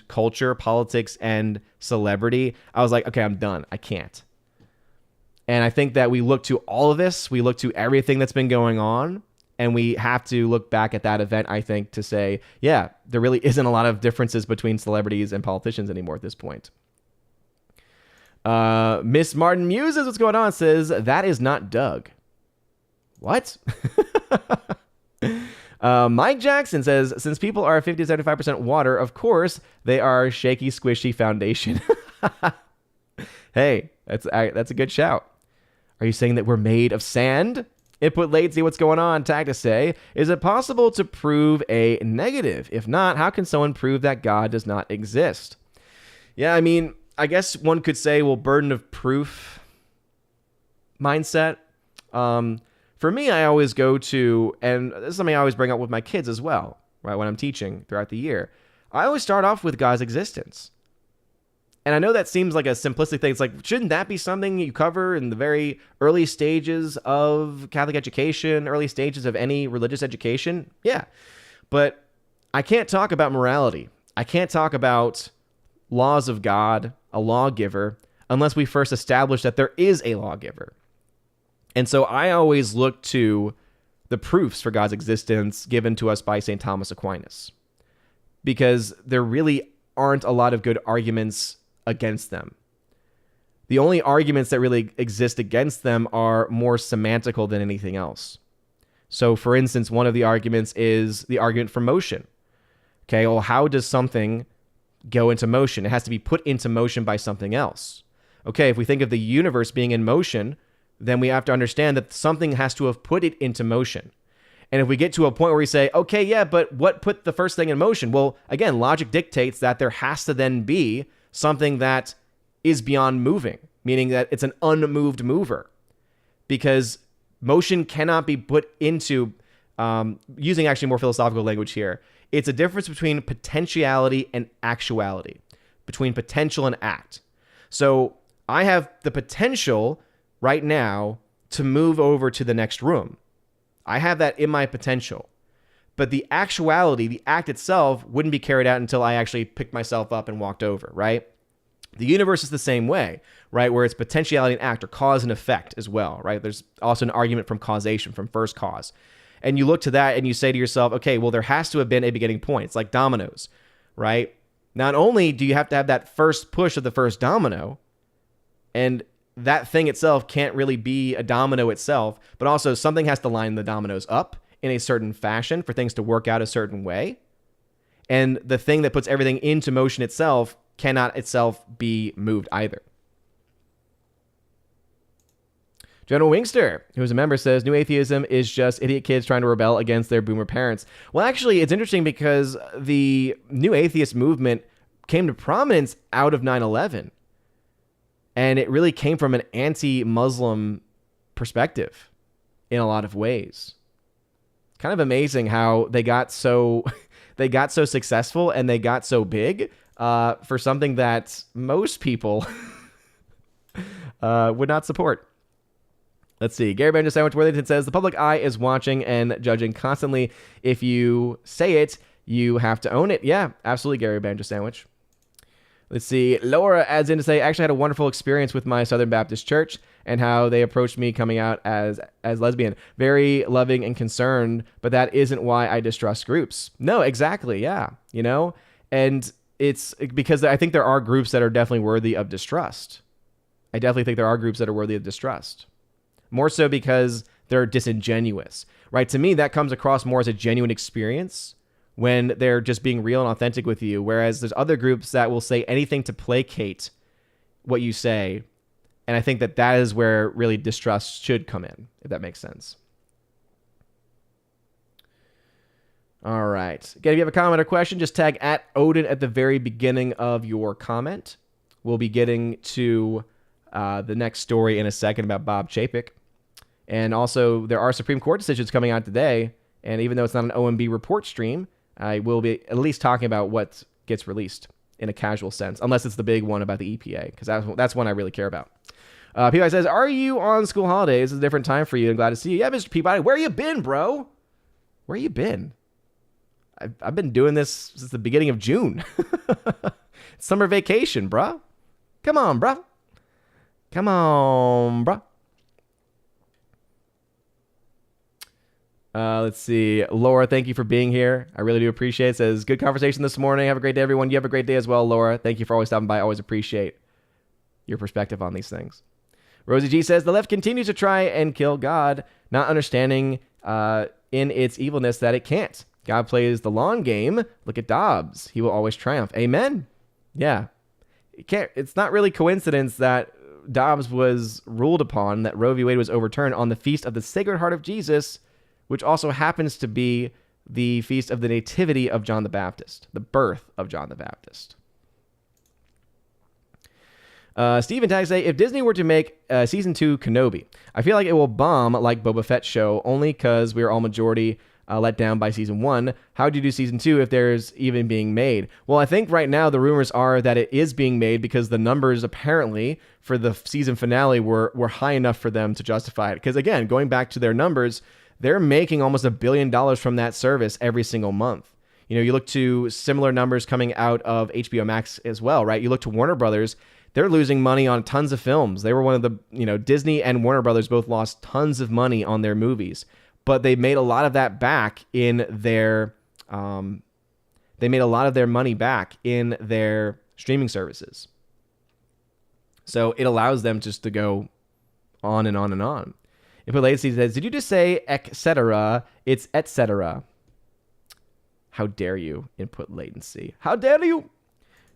culture, politics and celebrity. I was like, okay, I'm done. I can't. And I think that we look to all of this. We look to everything that's been going on. And we have to look back at that event, I think, to say, yeah, there really isn't a lot of differences between celebrities and politicians anymore at this point. Miss Martin Muses, what's going on? Says, that is not Doug. What? Mike Jackson says, since people are 50 to 75% water, of course, they are shaky, squishy foundation. Hey, that's a good shout. Are you saying that we're made of sand? Input latency, what's going on? Tag to say, is it possible to prove a negative? If not, how can someone prove that God does not exist? Yeah, I mean, I guess one could say, well, burden of proof mindset. For me, I always go to, and this is something I always bring up with my kids as well, right, when I'm teaching throughout the year. I always start off with God's existence. And I know that seems like a simplistic thing. It's like, shouldn't that be something you cover in the very early stages of Catholic education, early stages of any religious education? Yeah. But I can't talk about morality. I can't talk about laws of God, a lawgiver, unless we first establish that there is a lawgiver. And so I always look to the proofs for God's existence given to us by St. Thomas Aquinas, because there really aren't a lot of good arguments against them. The only arguments that really exist against them are more semantical than anything else. So, for instance, one of the arguments is the argument for motion. Okay, well, how does something go into motion? It has to be put into motion by something else. Okay, if we think of the universe being in motion, then we have to understand that something has to have put it into motion. And if we get to a point where we say, okay, yeah, but what put the first thing in motion? Well, again, logic dictates that there has to then be something that is beyond moving, meaning that it's an unmoved mover, because motion cannot be put into, using actually more philosophical language here, it's a difference between potentiality and actuality, between potential and act. So I have the potential right now to move over to the next room. I have that in my potential. But the actuality, the act itself, wouldn't be carried out until I actually picked myself up and walked over, right? The universe is the same way, right? Where it's potentiality and act, or cause and effect as well, right? There's also an argument from causation, from first cause. And you look to that and you say to yourself, okay, well, there has to have been a beginning point. It's like dominoes, right? Not only do you have to have that first push of the first domino, and that thing itself can't really be a domino itself, but also something has to line the dominoes up in a certain fashion for things to work out a certain way. And the thing that puts everything into motion itself cannot itself be moved either. General Wingster, who's a member, says, New Atheism is just idiot kids trying to rebel against their boomer parents. Well, actually, it's interesting because the New Atheist movement came to prominence out of 9/11. And it really came from an anti-Muslim perspective in a lot of ways. Kind of amazing how they got so successful and they got so big for something that most people would not support. Let's see. Gary Banjo Sandwich Worthington says, the public eye is watching and judging constantly. If you say it, you have to own it. Yeah, absolutely, Gary Banjo Sandwich. Let's see. Laura adds in to say, I actually had a wonderful experience with my Southern Baptist church and how they approached me coming out as lesbian. Very loving and concerned, but that isn't why I distrust groups. No, exactly. Yeah. You know, and it's because I think there are groups that are definitely worthy of distrust. I definitely think there are groups that are worthy of distrust. More so because they're disingenuous, right? To me, that comes across more as a genuine experience when they're just being real and authentic with you. Whereas there's other groups that will say anything to placate what you say. And I think that is where really distrust should come in, if that makes sense. All right. Again, if you have a comment or question, just tag @Odin at the very beginning of your comment. We'll be getting to the next story in a second about Bob Chapek. And also, there are Supreme Court decisions coming out today. And even though it's not an OMB report stream, I will be at least talking about what gets released in a casual sense, unless it's the big one about the EPA, because that's one I really care about. Peabody says, are you on school holidays? It's a different time for you. I'm glad to see you. Yeah, Mr. Peabody, where you been, bro? Where you been? I've been doing this since the beginning of June. Summer vacation, bro. Come on, bro. Come on, bro. Let's see. Laura, thank you for being here. I really do appreciate it. Says, good conversation this morning. Have a great day, everyone. You have a great day as well, Laura. Thank you for always stopping by. I always appreciate your perspective on these things. Rosie G says, the left continues to try and kill God, not understanding in its evilness that it can't. God plays the long game. Look at Dobbs. He will always triumph. Amen. Yeah. It's not really coincidence that Dobbs was ruled upon, that Roe v. Wade was overturned on the feast of the Sacred Heart of Jesus, which also happens to be the feast of the nativity of John the Baptist, the birth of John the Baptist. Stephen Tag say, if Disney were to make season 2 Kenobi, I feel like it will bomb like Boba Fett show, only because we are all majority let down by season 1. How do you do season 2 if there's even being made? Well, I think right now the rumors are that it is being made because the numbers apparently for the season finale were high enough for them to justify it. Because again, going back to their numbers, they're making almost $1 billion from that service every single month. You know, you look to similar numbers coming out of HBO Max as well, right? You look to Warner Brothers, they're losing money on tons of films. They were one of the, Disney and Warner Brothers both lost tons of money on their movies, but they made a lot of that back in their, they made a lot of their money back in their streaming services. So it allows them just to go on and on and on. Input latency says, did you just say etc.? It's etc. How dare you, input latency? How dare you?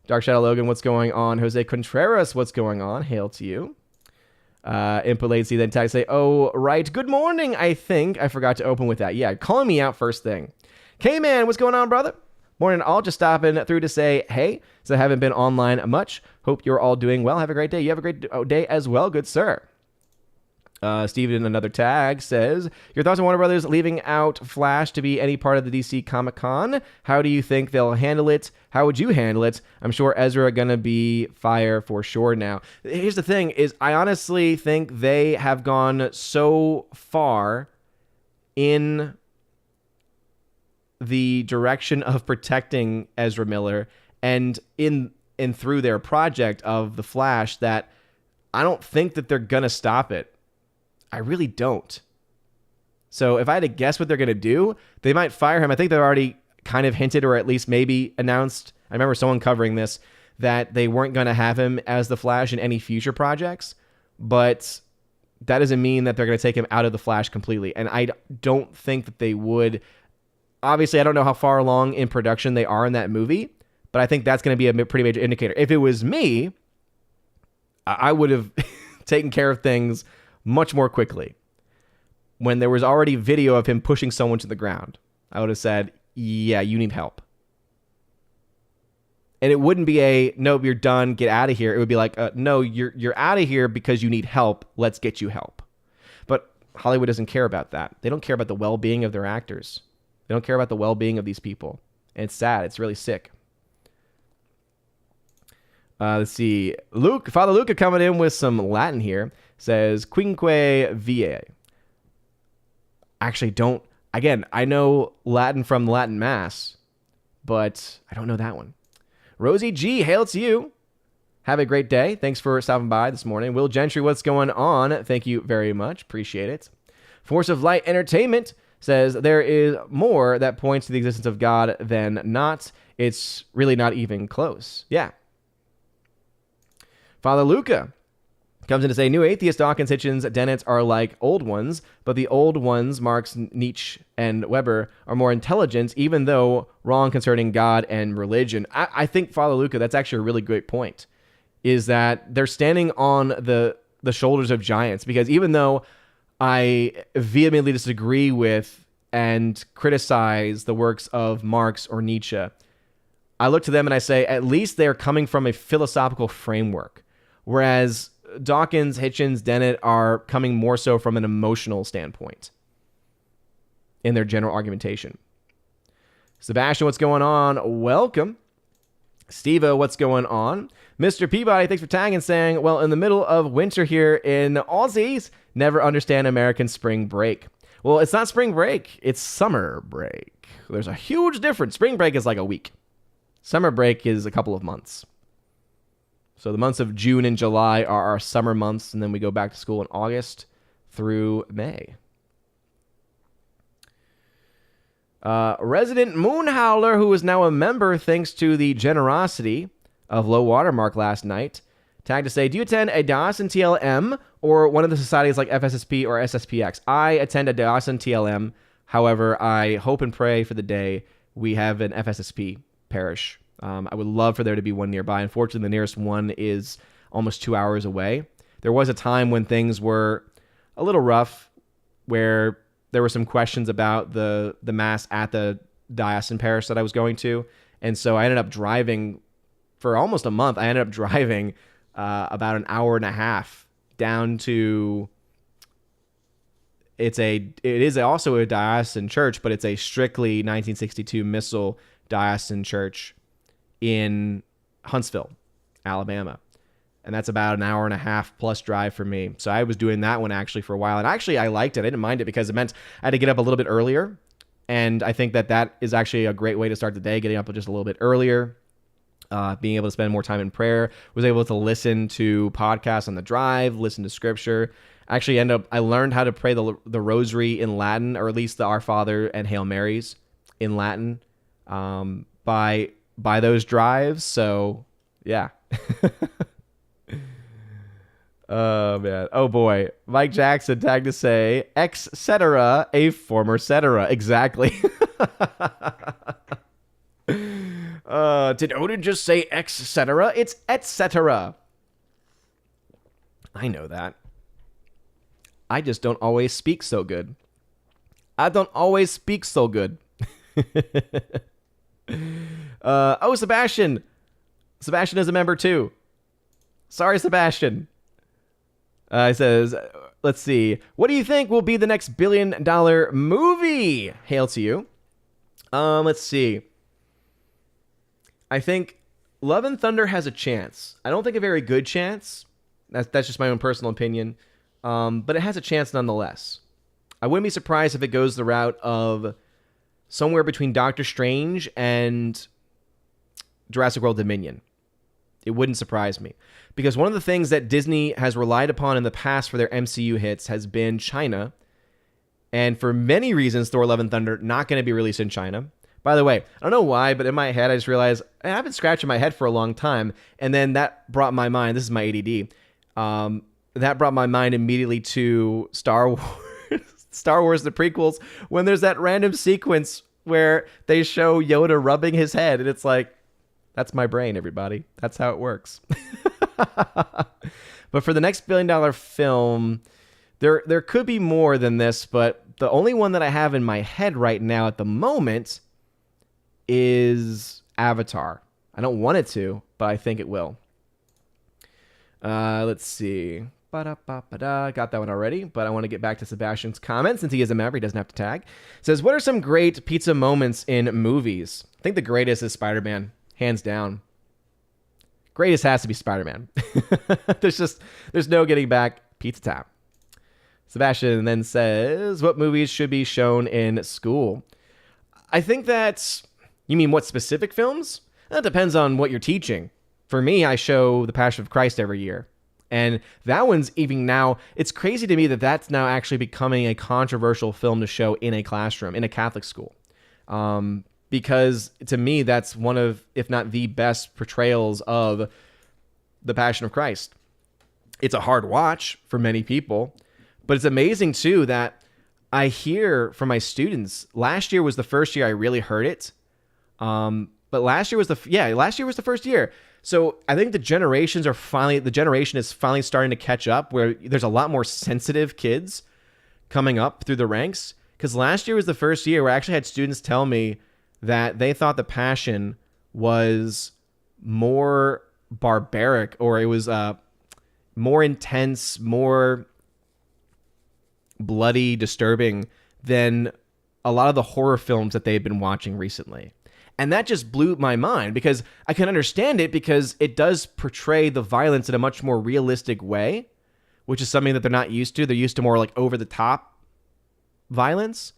Dark Shadow Logan, what's going on? Jose Contreras, what's going on? Hail to you. Input latency, then tag say, oh, right. Good morning, I think. I forgot to open with that. Yeah, calling me out first thing. K-Man, what's going on, brother? Morning all, just stopping through to say, hey, so I haven't been online much. Hope you're all doing well. Have a great day. You have a great day as well, good sir. Steven, another tag, says, your thoughts on Warner Brothers leaving out Flash to be any part of the DC Comic-Con? How do you think they'll handle it? How would you handle it? I'm sure Ezra gonna be fire for sure now. Here's the thing, is I honestly think they have gone so far in the direction of protecting Ezra Miller and through their project of The Flash that I don't think that they're gonna stop it. I really don't. So if I had to guess what they're going to do, they might fire him. I think they've already kind of hinted or at least maybe announced, I remember someone covering this, that they weren't going to have him as the Flash in any future projects, but that doesn't mean that they're going to take him out of the Flash completely. And I don't think that they would. Obviously, I don't know how far along in production they are in that movie, but I think that's going to be a pretty major indicator. If it was me, I would have taken care of things much more quickly. When there was already video of him pushing someone to the ground, I would have said, yeah, you need help. And it wouldn't be a, nope, you're done, get out of here. It would be like, no, you're out of here because you need help. Let's get you help. But Hollywood doesn't care about that. They don't care about the well-being of their actors. They don't care about the well-being of these people. And it's sad. It's really sick. Let's see. Father Luca coming in with some Latin here. Says, Quinque Vie. Actually, again, I know Latin from Latin Mass, but I don't know that one. Rosie G, hail to you. Have a great day. Thanks for stopping by this morning. Will Gentry, what's going on? Thank you very much. Appreciate it. Force of Light Entertainment says, there is more that points to the existence of God than not. It's really not even close. Yeah. Father Luca comes in to say, new atheist Dawkins, Hitchens, Dennett are like old ones, but the old ones, Marx, Nietzsche, and Weber, are more intelligent, even though wrong concerning God and religion. I think, Father Luca, that's actually a really great point, is that they're standing on the shoulders of giants, because even though I vehemently disagree with and criticize the works of Marx or Nietzsche, I look to them and I say, at least they're coming from a philosophical framework, whereas Dawkins, Hitchens, Dennett are coming more so from an emotional standpoint in their general argumentation. Sebastian, what's going on? Welcome. Steve-O, what's going on? Mr. Peabody, thanks for tagging, saying, well, in the middle of winter here in Aussies, never understand American spring break. Well, it's not spring break, it's summer break. There's a huge difference. Spring break is like a week. Summer break is a couple of months. So the months of June and July are our summer months, and then we go back to school in August through May. Resident Moonhowler, who is now a member thanks to the generosity of Low Watermark last night, tagged to say, do you attend a Dawson TLM or one of the societies like FSSP or SSPX? I attend a Dawson TLM. However, I hope and pray for the day we have an FSSP parish. I would love for there to be one nearby. Unfortunately, the nearest one is almost 2 hours away. There was a time when things were a little rough, where there were some questions about the mass at the diocesan parish that I was going to. And so I ended up driving for almost a month. I ended up driving about an hour and a half down to, it is also a diocesan church, but it's a strictly 1962 missal diocesan church in Huntsville, Alabama. And that's about an hour and a half plus drive for me. So I was doing that one actually for a while. And actually I liked it. I didn't mind it because it meant I had to get up a little bit earlier. And I think that is actually a great way to start the day, getting up just a little bit earlier, being able to spend more time in prayer, was able to listen to podcasts on the drive, listen to scripture. Actually I learned how to pray the rosary in Latin, or at least the Our Father and Hail Marys in Latin by those drives. So yeah. Oh man. Oh boy. Mike Jackson tagged to say, ex cetera, a former cetera. Exactly. Did Odin just say ex cetera? It's et cetera. I know that. I just don't always speak so good. I don't always speak so good. Oh, Sebastian. Sebastian is a member too. Sorry, Sebastian. He says, let's see. What do you think will be the next $1 billion movie? Hail to you. Let's see. I think Love and Thunder has a chance. I don't think a very good chance. That's just my own personal opinion. But it has a chance nonetheless. I wouldn't be surprised if it goes the route of somewhere between Doctor Strange and Jurassic World Dominion. It wouldn't surprise me. Because one of the things that Disney has relied upon in the past for their MCU hits has been China. And for many reasons, Thor Love and Thunder not going to be released in China. By the way, I don't know why, but in my head, I just realized I've been scratching my head for a long time. And then that brought my mind, this is my ADD, that brought my mind immediately to Star Wars. Star Wars, the prequels, when there's that random sequence where they show Yoda rubbing his head. And it's like, that's my brain, everybody. That's how it works. But for the next $1 billion film, there could be more than this, but the only one that I have in my head right now at the moment is Avatar. I don't want it to, but I think it will. Let's see. Got that one already, but I want to get back to Sebastian's comment since he is a member. He doesn't have to tag. Says, what are some great pizza moments in movies? I think the greatest is Spider-Man, hands down. Greatest has to be Spider-Man. There's no getting back. Pizza time. Sebastian then says, what movies should be shown in school? I think that's, you mean what specific films? That depends on what you're teaching. For me, I show The Passion of Christ every year. And that one's even now, it's crazy to me that that's now actually becoming a controversial film to show in a classroom, in a Catholic school. Because to me, that's one of, if not the best portrayals of the Passion of Christ. It's a hard watch for many people, but it's amazing too that I hear from my students, last year was the first year I really heard it. But last year was the first year. So I think the generation is finally starting to catch up, where there's a lot more sensitive kids coming up through the ranks. Because last year was the first year where I actually had students tell me that they thought the Passion was more barbaric, or it was more intense, more bloody, disturbing than a lot of the horror films that they've been watching recently. And that just blew my mind, because I can understand it, because it does portray the violence in a much more realistic way, which is something that they're not used to. They're used to more like over-the-top violence.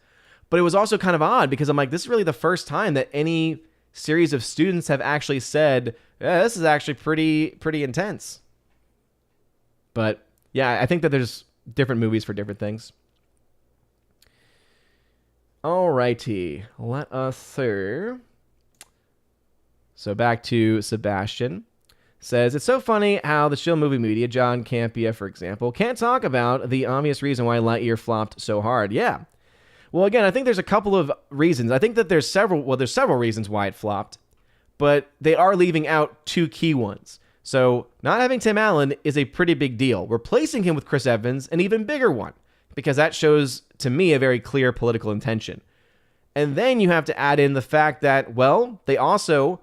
But it was also kind of odd, because I'm like, this is really the first time that any series of students have actually said, yeah, this is actually pretty intense. But yeah, I think that there's different movies for different things. Alrighty, let us see. So back to Sebastian. Says, it's so funny how the chill movie media, John Campea, for example, can't talk about the obvious reason why Lightyear flopped so hard. Yeah. Well, again, I think there's a couple of reasons. I think that there's several reasons why it flopped, but they are leaving out two key ones. So not having Tim Allen is a pretty big deal. Replacing him with Chris Evans, an even bigger one, because that shows, to me, a very clear political intention. And then you have to add in the fact that, well, they also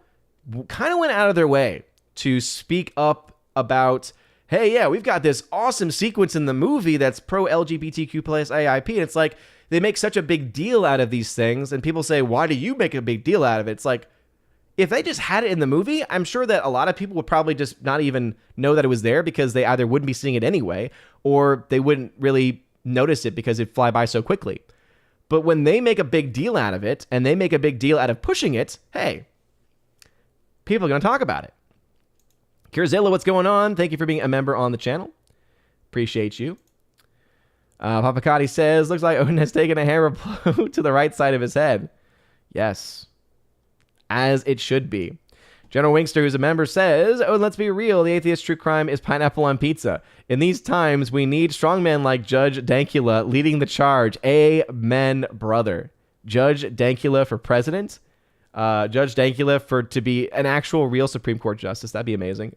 kind of went out of their way to speak up about, hey, yeah, we've got this awesome sequence in the movie that's pro-LGBTQ plus AIP. And it's like, they make such a big deal out of these things, and people say, why do you make a big deal out of it? It's like, if they just had it in the movie, I'm sure that a lot of people would probably just not even know that it was there, because they either wouldn't be seeing it anyway, or they wouldn't really notice it because it'd fly by so quickly. But when they make a big deal out of it, and they make a big deal out of pushing it, hey, people are going to talk about it. Kirzilla, what's going on? Thank you for being a member on the channel. Appreciate you. Papakati says, looks like Odin has taken a hammer blow to the right side of his head. Yes. As it should be. General Winkster, who's a member, says, oh, let's be real, the atheist true crime is pineapple on pizza. In these times, we need strongmen like Judge Dankula leading the charge. Amen, brother. Judge Dankula for president. Judge Dankula to be an actual real Supreme Court justice. That'd be amazing.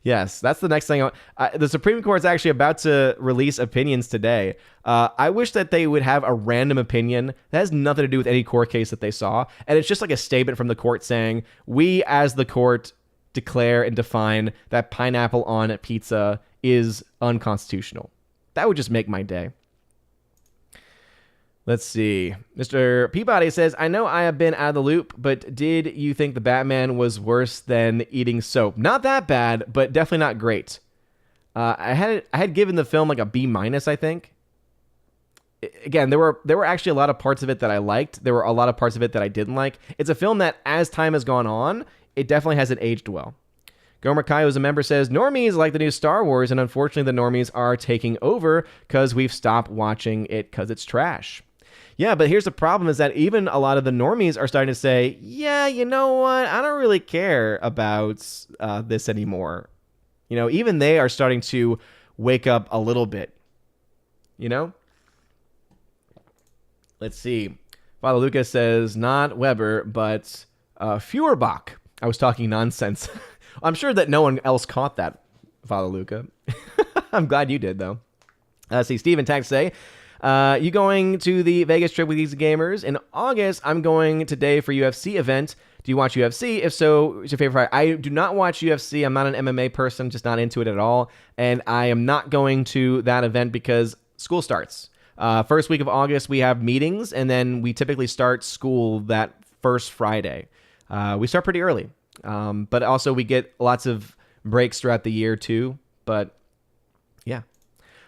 Yes, that's the next thing. The Supreme Court's actually about to release opinions today. I wish that they would have a random opinion that has nothing to do with any court case that they saw. And it's just like a statement from the court saying, we as the court declare and define that pineapple on pizza is unconstitutional. That would just make my day. Let's see. Mr. Peabody says, I know I have been out of the loop, but did you think the Batman was worse than eating soap? Not that bad, but definitely not great. I had given the film like a B-, I think. Again, there were actually a lot of parts of it that I liked. There were a lot of parts of it that I didn't like. It's a film that, as time has gone on, it definitely hasn't aged well. Gomer Kai, who's a member, says, normies like the new Star Wars, and unfortunately the normies are taking over because we've stopped watching it because it's trash. Yeah, but here's the problem is that even a lot of the normies are starting to say, yeah, you know what? I don't really care about this anymore. You know, even they are starting to wake up a little bit. You know? Let's see. Father Lucas says, not Weber, but Feuerbach. I was talking nonsense. I'm sure that no one else caught that, Father Luca. I'm glad you did, though. See, Steven Tax say, you going to the Vegas trip with these gamers? In August, I'm going today for UFC event. Do you watch UFC? If so, what's your favorite fight? I do not watch UFC. I'm not an MMA person, just not into it at all. And I am not going to that event because school starts. First week of August, we have meetings, and then we typically start school that first Friday. We start pretty early. But also we get lots of breaks throughout the year too. But yeah.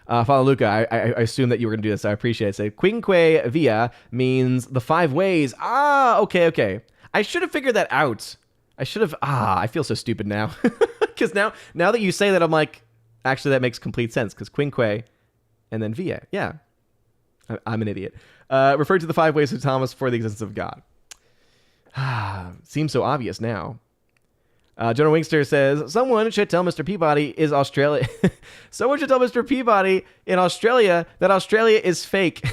Father Luca, I assume that you were going to do this. I appreciate it. Say, Quinque Via means the 5 ways. Ah, okay. I should have figured that out. I feel so stupid now. Because now that you say that, I'm like, actually, that makes complete sense. Because Quinque and then Via. Yeah. I'm an idiot. Referred to the 5 ways of Thomas for the existence of God. Seems so obvious now. Jonah Wingster says, someone should tell Mr. Peabody is Australia. Someone should tell Mr. Peabody in Australia that Australia is fake.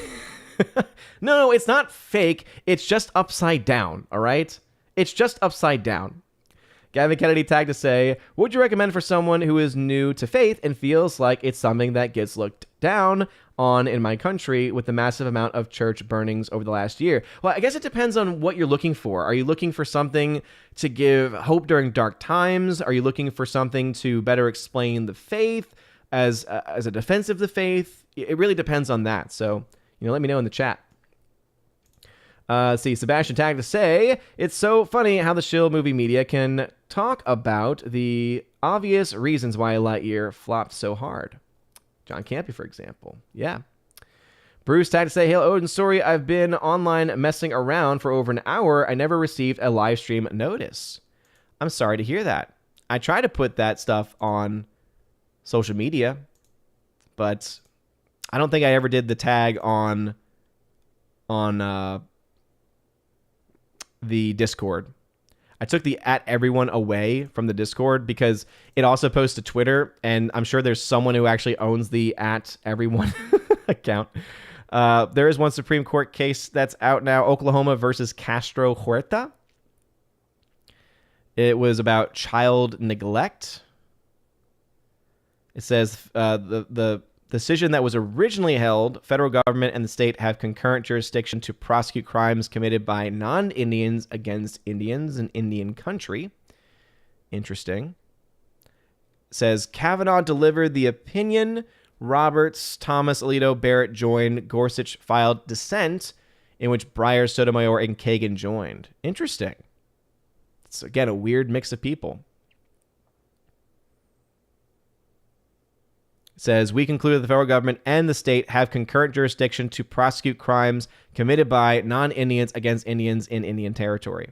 No, it's not fake. It's just upside down, all right? It's just upside down. Gavin Kennedy tagged to say, what would you recommend for someone who is new to faith and feels like it's something that gets looked down on in my country with the massive amount of church burnings over the last year? Well, I guess it depends on what you're looking for. Are you looking for something to give hope during dark times? Are you looking for something to better explain the faith as a defense of the faith? It really depends on that. So, let me know in the chat. See, Sebastian tagged to say, it's so funny how the shill movie media can talk about the obvious reasons why Lightyear flopped so hard. John Campy, for example. Yeah. Bruce tagged to say, hail Odin, sorry, I've been online messing around for over an hour. I never received a live stream notice. I'm sorry to hear that. I try to put that stuff on social media, but I don't think I ever did the tag on the Discord. I took the @everyone away from the Discord because it also posts to Twitter, and I'm sure there's someone who actually owns the @everyone account. There is one Supreme Court case that's out now, Oklahoma versus Castro Huerta. It was about child neglect. It says the decision that was originally held, federal government and the state have concurrent jurisdiction to prosecute crimes committed by non-Indians against Indians in Indian country. Interesting. It says Kavanaugh delivered the opinion. Roberts, Thomas, Alito, Barrett joined. Gorsuch filed dissent, in which Breyer, Sotomayor, and Kagan joined. Interesting. It's, again, a weird mix of people. Says, we conclude that the federal government and the state have concurrent jurisdiction to prosecute crimes committed by non-Indians against Indians in Indian territory.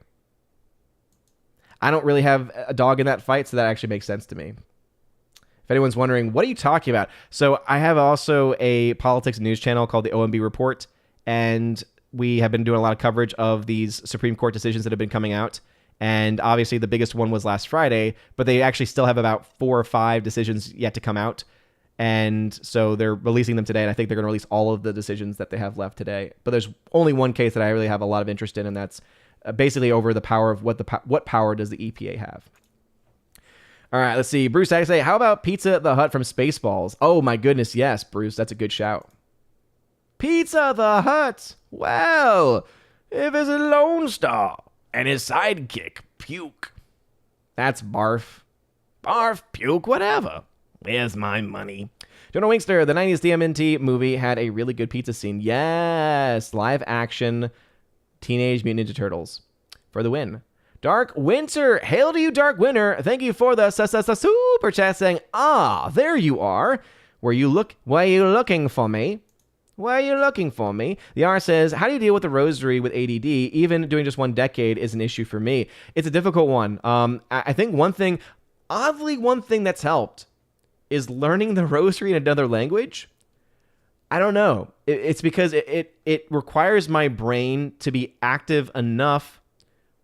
I don't really have a dog in that fight, so that actually makes sense to me. If anyone's wondering, what are you talking about? So I have also a politics news channel called the OMB Report, and we have been doing a lot of coverage of these Supreme Court decisions that have been coming out. And obviously the biggest one was last Friday, but they actually still have about 4 or 5 decisions yet to come out. And so they're releasing them today, and I think they're going to release all of the decisions that they have left today. But there's only one case that I really have a lot of interest in, and that's basically over the power of what power does the EPA have. All right, let's see. Bruce, I say, how about Pizza the Hut from Spaceballs? Oh my goodness, yes, Bruce, that's a good shout. Pizza the Hut. Well, if it's a Lone Star and his sidekick, Puke. That's barf. Barf, puke, whatever. Where's my money? Jonah Winkster, the 90s TMNT movie had a really good pizza scene. Yes, live action Teenage Mutant Ninja Turtles for the win. Dark Winter, hail to you, Dark Winter. Thank you for the super chat saying, there you are. Why are you looking for me? Why are you looking for me? The R says, how do you deal with the rosary with ADD? Even doing just 1 decade is an issue for me. It's a difficult one. I think one thing that's helped is learning the rosary in another language. I don't know. It's because it requires my brain to be active enough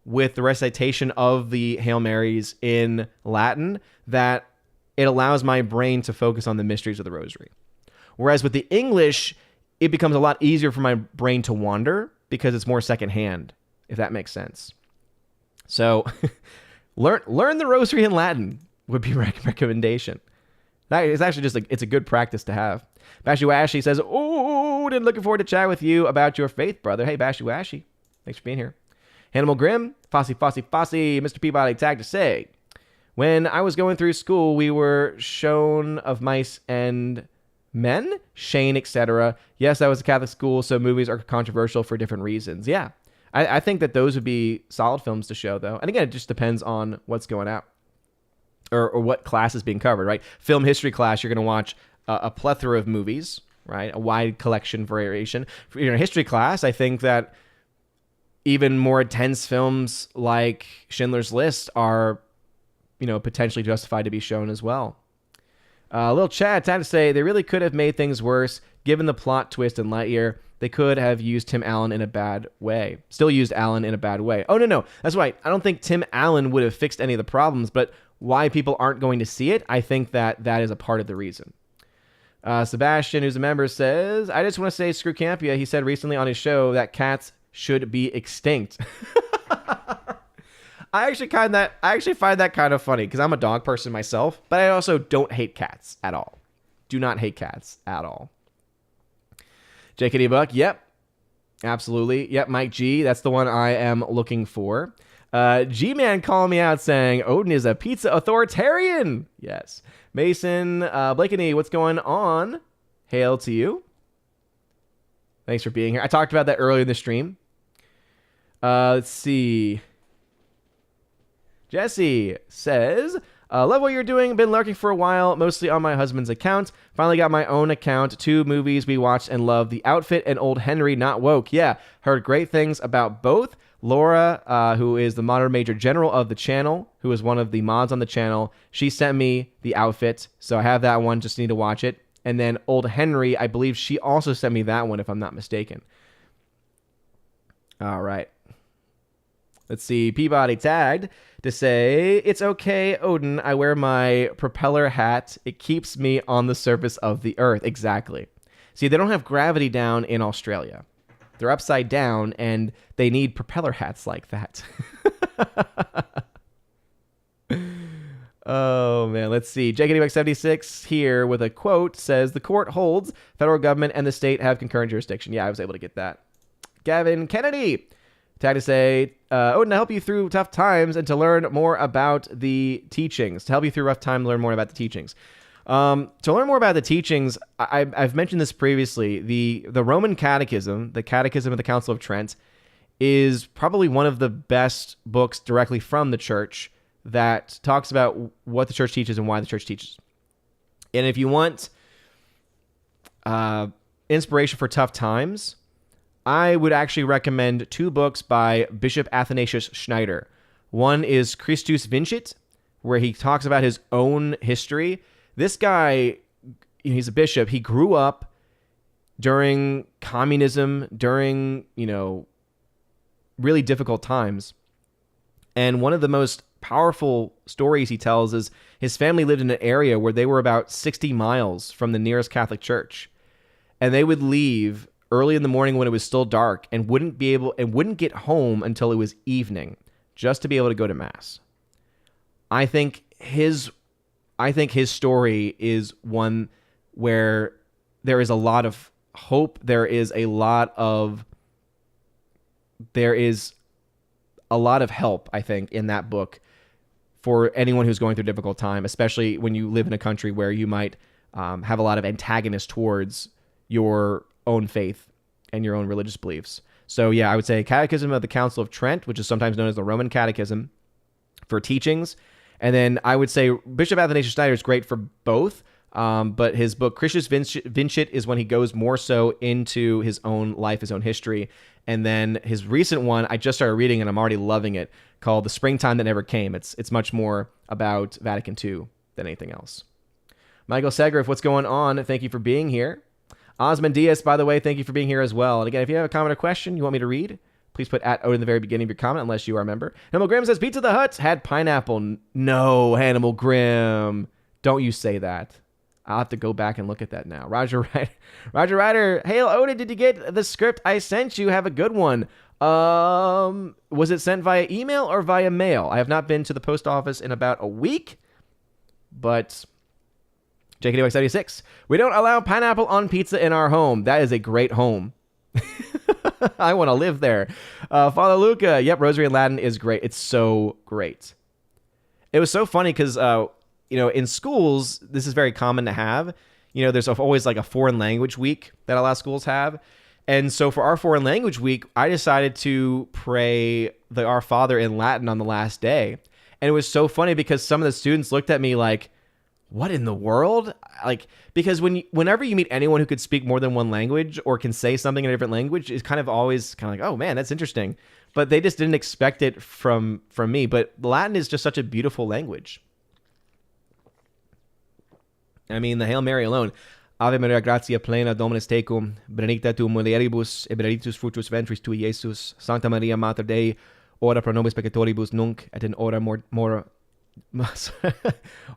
with the recitation of the Hail Marys in Latin that it allows my brain to focus on the mysteries of the rosary. Whereas with the English, it becomes a lot easier for my brain to wander because it's more secondhand, if that makes sense. So learn the rosary in Latin would be recommendation. That is actually just it's a good practice to have. Bashiwashi says, and looking forward to chat with you about your faith, brother. Hey, Bashiwashi, thanks for being here. Hannibal Grimm, Fossey, Mr. Peabody tagged to say, when I was going through school, we were shown of Mice and Men, Shane, etc. Yes, that was a Catholic school, so movies are controversial for different reasons. Yeah, I think that those would be solid films to show, though. And again, it just depends on what's going out or what class is being covered, right? Film history class, you're going to watch a plethora of movies, right? A wide collection variation. For your history class, I think that even more intense films like Schindler's List are, potentially justified to be shown as well. Little Chad, time to say, they really could have made things worse. Given the plot twist in Lightyear, they could have used Tim Allen in a bad way. Still used Allen in a bad way. Oh, no. That's right. I don't think Tim Allen would have fixed any of the problems, but why people aren't going to see it, I think that is a part of the reason. Sebastian, who's a member, says, I just want to say screw Campia. He said recently on his show that cats should be extinct. I actually find that kind of funny because I'm a dog person myself, but I also don't hate cats at all. Do not hate cats at all. JKD Buck, yep. Absolutely. Yep, Mike G, that's the one I am looking for. G-Man calling me out saying, Odin is a pizza authoritarian. Yes. Mason, Blakeney, what's going on? Hail to you. Thanks for being here. I talked about that earlier in the stream. Let's see. Jesse says, love what you're doing. Been lurking for a while, mostly on my husband's account. Finally got my own account. 2 movies we watched and loved. The Outfit and Old Henry Not Woke. Yeah, heard great things about both. Laura, who is the modern major general of the channel, who is one of the mods on the channel, she sent me The Outfit. So I have that one. Just need to watch it. And then Old Henry, I believe she also sent me that one, if I'm not mistaken. All right. Let's see. Peabody tagged to say, it's okay, Odin. I wear my propeller hat. It keeps me on the surface of the earth. Exactly. See, they don't have gravity down in Australia. They're upside down, and they need propeller hats like that. Oh, man. Let's see. JKD76 here with a quote says, the court holds federal government and the state have concurrent jurisdiction. Yeah, I was able to get that. Gavin Kennedy. Tag to say, Odin, to help you through tough times and to learn more about the teachings. To help you through rough time, learn more about the teachings. To learn more about the teachings, I've mentioned this previously. The Roman Catechism, the Catechism of the Council of Trent, is probably one of the best books directly from the church that talks about what the church teaches and why the church teaches. And if you want inspiration for tough times, I would actually recommend 2 books by Bishop Athanasius Schneider. One is Christus Vincit, where he talks about his own history. This guy, he's a bishop. He grew up during communism, during, really difficult times. And one of the most powerful stories he tells is his family lived in an area where they were about 60 miles from the nearest Catholic church. And they would leave early in the morning when it was still dark and wouldn't get home until it was evening just to be able to go to mass. I think I think his story is one where there is a lot of hope. There is a lot of help, I think, in that book for anyone who's going through a difficult time, especially when you live in a country where you might have a lot of antagonists towards your own faith and your own religious beliefs. So yeah, I would say Catechism of the Council of Trent, which is sometimes known as the Roman Catechism, for teachings. And then I would say Bishop Athanasius Schneider is great for both, but his book Christus Vincit is when he goes more so into his own life, his own history. And then his recent one, I just started reading and I'm already loving it, called The Springtime That Never Came. It's much more about Vatican II than anything else. Michael Segrif, what's going on? Thank you for being here. Osman Diaz, by the way, thank you for being here as well. And again, if you have a comment or question you want me to read, please put @ in the very beginning of your comment, unless you are a member. Hannibal Grimm says, Pizza the Hut had pineapple. No, Hannibal Grimm. Don't you say that. I'll have to go back and look at that now. Roger Ryder. Hail Odin, did you get the script I sent you? Have a good one. Was it sent via email or via mail? I have not been to the post office in about a week, but JKDY76. We don't allow pineapple on pizza in our home. That is a great home. I want to live there. Father Luca. Yep, Rosary in Latin is great. It's so great. It was so funny because, in schools, this is very common to have. There's always like a foreign language week that a lot of schools have. And so for our foreign language week, I decided to pray the Our Father in Latin on the last day. And it was so funny because some of the students looked at me like, what in the world? Because whenever you meet anyone who could speak more than one language or can say something in a different language, it's kind of always kind of like, oh man, that's interesting. But they just didn't expect it from me. But Latin is just such a beautiful language. I mean, the Hail Mary alone. Ave Maria, gratia plena, Dominus tecum, benedicta tu mulieribus, et benedictus fructus ventris tui, Iesus. Sancta Maria, Mater Dei, ora pro nobis peccatoribus, nunc et in hora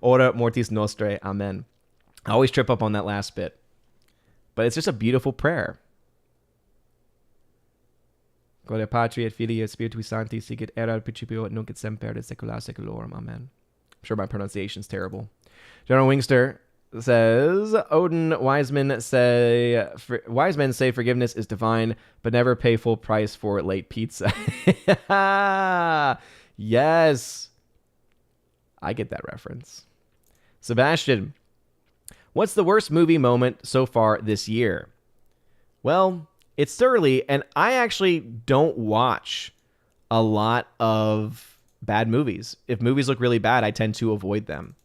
ora mortis nostrae. Amen. I always trip up on that last bit. But it's just a beautiful prayer. Gloria Patri et Filii et Spiritui Sancti, sic et era principio et nunc et semper et saecula saeculorum. Amen. I'm sure my pronunciation's terrible. General Wingster says, wise men say forgiveness is divine, but never pay full price for late pizza. Yes. I get that reference. Sebastian, what's the worst movie moment so far this year? Well, it's early, and I actually don't watch a lot of bad movies. If movies look really bad, I tend to avoid them.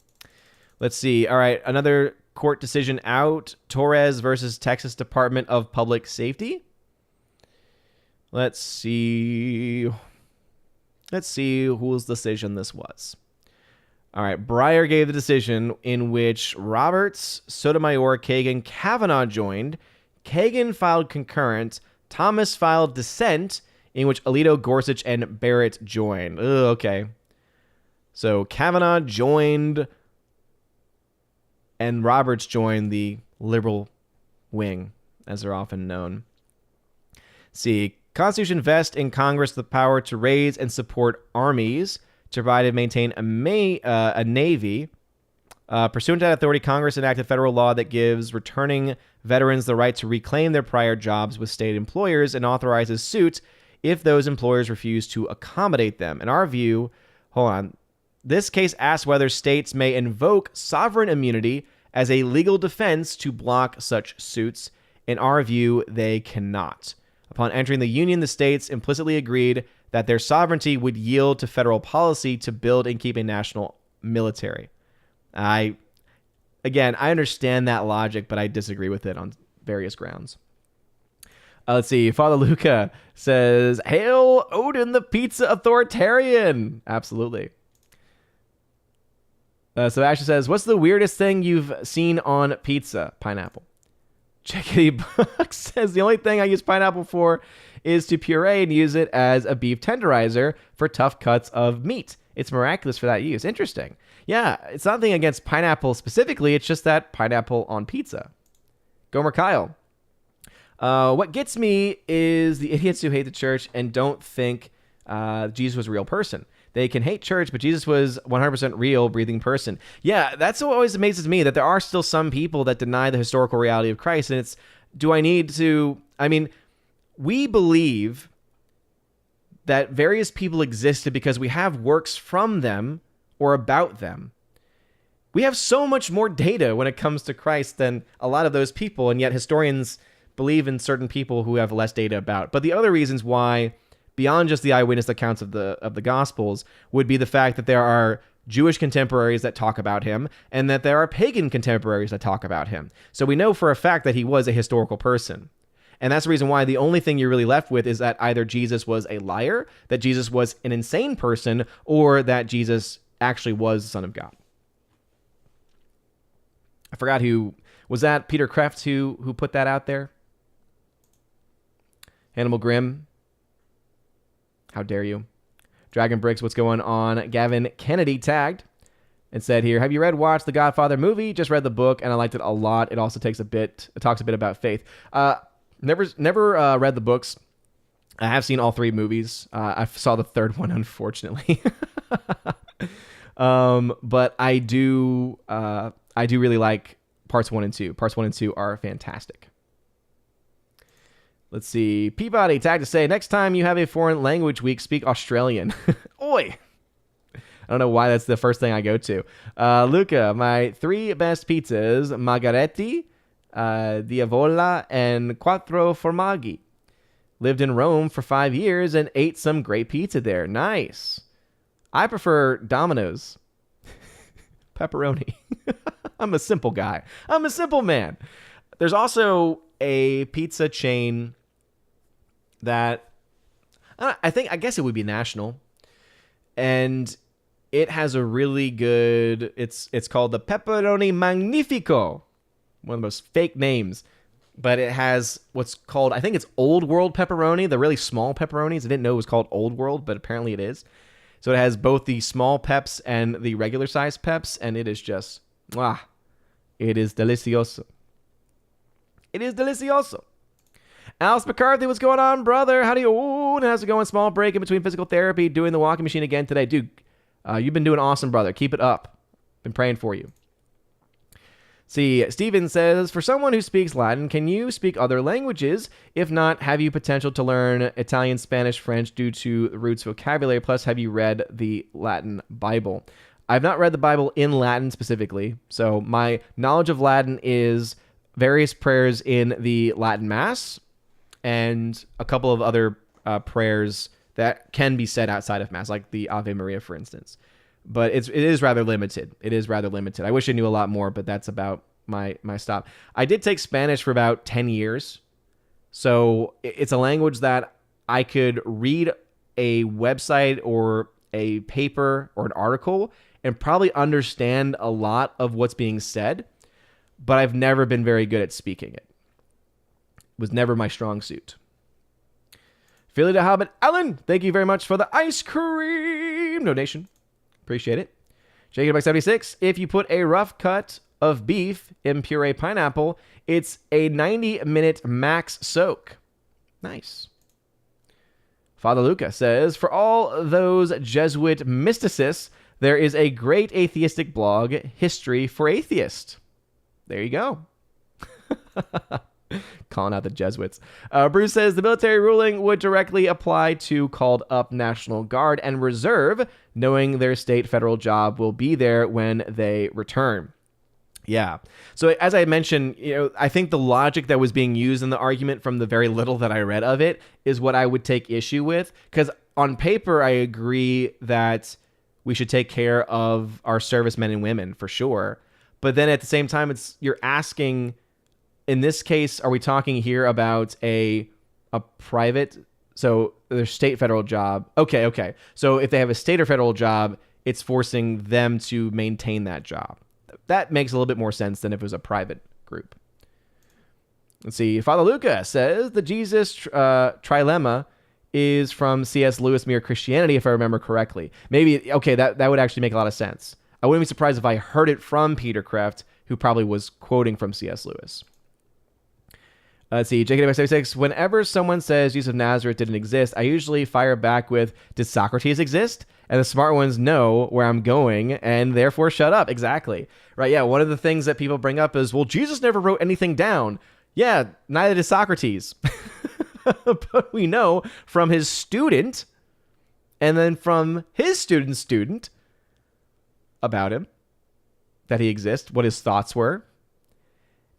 Let's see. All right, another court decision out. Torres versus Texas Department of Public Safety. Let's see whose decision this was. All right, Breyer gave the decision in which Roberts, Sotomayor, Kagan, Kavanaugh joined. Kagan filed concurrent. Thomas filed dissent, in which Alito, Gorsuch, and Barrett joined. Ugh, okay. So Kavanaugh joined, and Roberts joined the liberal wing, as they're often known. See, Constitution vests in Congress the power to raise and support armies, to provide and maintain a navy. Pursuant to that authority, Congress enacted federal law that gives returning veterans the right to reclaim their prior jobs with state employers and authorizes suits if those employers refuse to accommodate them. In our view, this case asks whether states may invoke sovereign immunity as a legal defense to block such suits. In our view, they cannot. Upon entering the Union, the states implicitly agreed that their sovereignty would yield to federal policy to build and keep a national military. I understand that logic, but I disagree with it on various grounds. Let's see. Father Luca says, Hail Odin, the pizza authoritarian. Absolutely. Sebastian says, what's the weirdest thing you've seen on pizza? Pineapple. Chickadee Buck says, the only thing I use pineapple for is to puree and use it as a beef tenderizer for tough cuts of meat. It's miraculous for that use. Interesting. Yeah, it's nothing against pineapple specifically. It's just that pineapple on pizza. Gomer Kyle. What gets me is the idiots who hate the church and don't think Jesus was a real person. They can hate church, but Jesus was 100% real, breathing person. Yeah, that's what always amazes me, that there are still some people that deny the historical reality of Christ. And it's, do I need to, I mean, we believe that various people existed because we have works from them or about them. We have so much more data when it comes to Christ than a lot of those people, and yet historians believe in certain people who have less data about. But the other reasons why, beyond just the eyewitness accounts of the Gospels, would be the fact that there are Jewish contemporaries that talk about him, and that there are pagan contemporaries that talk about him. So we know for a fact that he was a historical person. And that's the reason why the only thing you're really left with is that either Jesus was a liar, that Jesus was an insane person, or that Jesus actually was the Son of God. I forgot who, was that Peter Kreeft who put that out there? Hannibal Grimm, how dare you? Dragon Bricks, what's going on? Gavin Kennedy tagged and said here, have you watched the Godfather movie? Just read the book and I liked it a lot. It also talks a bit about faith. Never read the books. I have seen all 3 movies. I saw the 3rd one, unfortunately. But I do really like parts 1 and 2. Parts 1 and 2 are fantastic. Let's see. Peabody tagged to say, next time you have a foreign language week, speak Australian. Oi! I don't know why that's the first thing I go to. Luca, my 3 best pizzas, Margaretti, Diavola, and Quattro Formaggi. Lived in Rome for 5 years and ate some great pizza there. Nice. I prefer Domino's. Pepperoni. I'm a simple guy. I'm a simple man. There's also a pizza chain that I guess it would be national, and it has a really good, it's called the Pepperoni Magnifico, one of the most fake names, but it has what's called, I think it's Old World pepperoni, the really small pepperonis. I didn't know it was called Old World, but apparently it is. So it has both the small peps and the regular size peps, and it is just, it is delicioso. It is delicioso. Alice McCarthy, what's going on, brother? How's it going? Small break in between physical therapy, doing the walking machine again today. Dude, you've been doing awesome, brother. Keep it up. Been praying for you. See, Steven says, for someone who speaks Latin, can you speak other languages? If not, have you potential to learn Italian, Spanish, French due to the roots vocabulary? Plus, have you read the Latin Bible? I've not read the Bible in Latin specifically, so my knowledge of Latin is various prayers in the Latin Mass and a couple of other prayers that can be said outside of Mass, like the Ave Maria, for instance. But it is rather limited. It is rather limited. I wish I knew a lot more, but that's about my stop. I did take Spanish for about 10 years. So it's a language that I could read a website or a paper or an article and probably understand a lot of what's being said, but I've never been very good at speaking it. It was never my strong suit. Philly to Hobbit Allen, thank you very much for the ice cream donation. Appreciate it. Jacob by 76. If you put a rough cut of beef in puree pineapple, it's a 90-minute max soak. Nice. Father Luca says, for all those Jesuit mysticists, there is a great atheistic blog, History for Atheists. There you go. Calling out the Jesuits. Bruce says the military ruling would directly apply to called up National Guard and Reserve, knowing their state federal job will be there when they return. Yeah. So as I mentioned, I think the logic that was being used in the argument from the very little that I read of it is what I would take issue with. Because on paper, I agree that we should take care of our servicemen and women for sure. But then at the same time, you're asking, in this case, are we talking here about a private, so their state federal job? Okay. So if they have a state or federal job, it's forcing them to maintain that job. That makes a little bit more sense than if it was a private group. Let's see. Father Luca says the Jesus trilemma is from C.S. Lewis' Mere Christianity, if I remember correctly. Maybe, okay, that would actually make a lot of sense. I wouldn't be surprised if I heard it from Peter Kreeft, who probably was quoting from C.S. Lewis. Let's see, JKW76, whenever someone says Jesus of Nazareth didn't exist, I usually fire back with, did Socrates exist? And the smart ones know where I'm going and therefore shut up. Exactly. Right, yeah, one of the things that people bring up is, well, Jesus never wrote anything down. Yeah, neither did Socrates. But we know from his student and then from his student's student about him that he exists, what his thoughts were.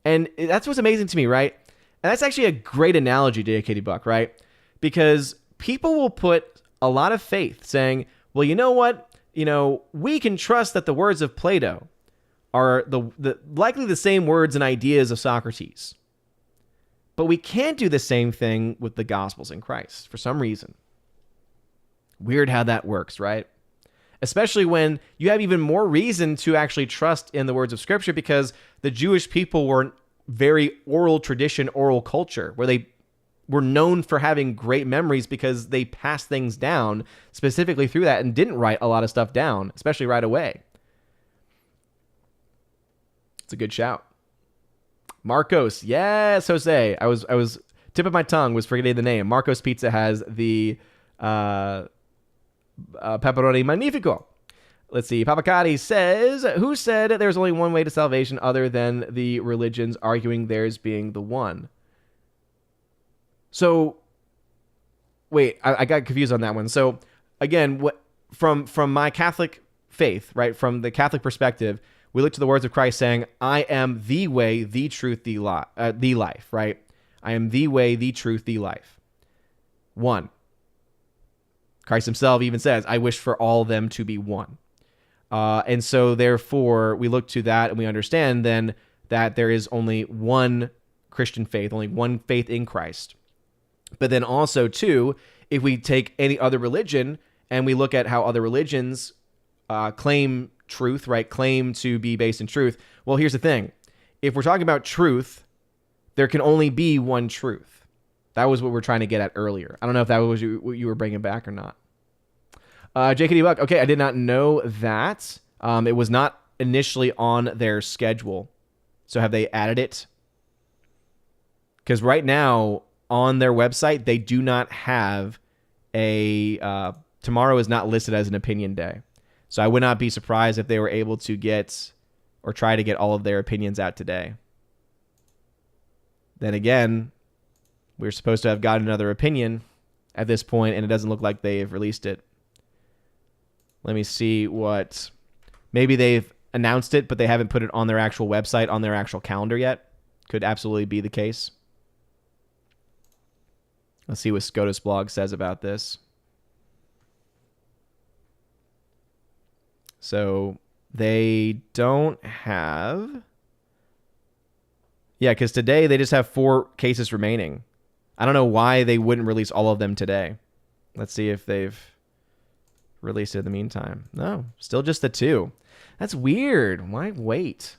And that's what's amazing to me, right? And that's actually a great analogy, JKD Buck, right? Because people will put a lot of faith saying, well, you know what? We can trust that the words of Plato are the likely the same words and ideas of Socrates. But we can't do the same thing with the Gospels in Christ for some reason. Weird how that works, right? Especially when you have even more reason to actually trust in the words of Scripture, because the Jewish people were very oral tradition, oral culture, where they were known for having great memories because they passed things down specifically through that and didn't write a lot of stuff down, especially right away. It's a good shout. Marcos, yes, Jose. I was tip of my tongue was forgetting the name. Marcos Pizza has the pepperoni magnifico. Let's see. Papacati says, who said there's only one way to salvation other than the religions arguing theirs being the one? So, wait, I got confused on that one. So, again, what from my Catholic faith, right, from the Catholic perspective, we look to the words of Christ saying, I am the way, the truth, the life, right? I am the way, the truth, the life. One. Christ himself even says, I wish for all them to be one. And so, therefore, we look to that and we understand then that there is only one Christian faith, only one faith in Christ. But then also, too, if we take any other religion and we look at how other religions claim truth, right, claim to be based in truth, well, here's the thing. If we're talking about truth, there can only be one truth. That was what we're trying to get at earlier. I don't know if that was what you were bringing back or not. JKD Buck, okay, I did not know that. It was not initially on their schedule. So have they added it? Because right now, on their website, they do not have tomorrow is not listed as an opinion day. So I would not be surprised if they were able to get or try to get all of their opinions out today. Then again, we're supposed to have gotten another opinion at this point, and it doesn't look like they've released it. Let me see what... Maybe they've announced it, but they haven't put it on their actual website, on their actual calendar yet. Could absolutely be the case. Let's see what SCOTUS blog says about this. So they don't have... Yeah, because today they just have 4 cases remaining. I don't know why they wouldn't release all of them today. Let's see if they've released it in the meantime. No, still just the 2. That's weird. Why wait?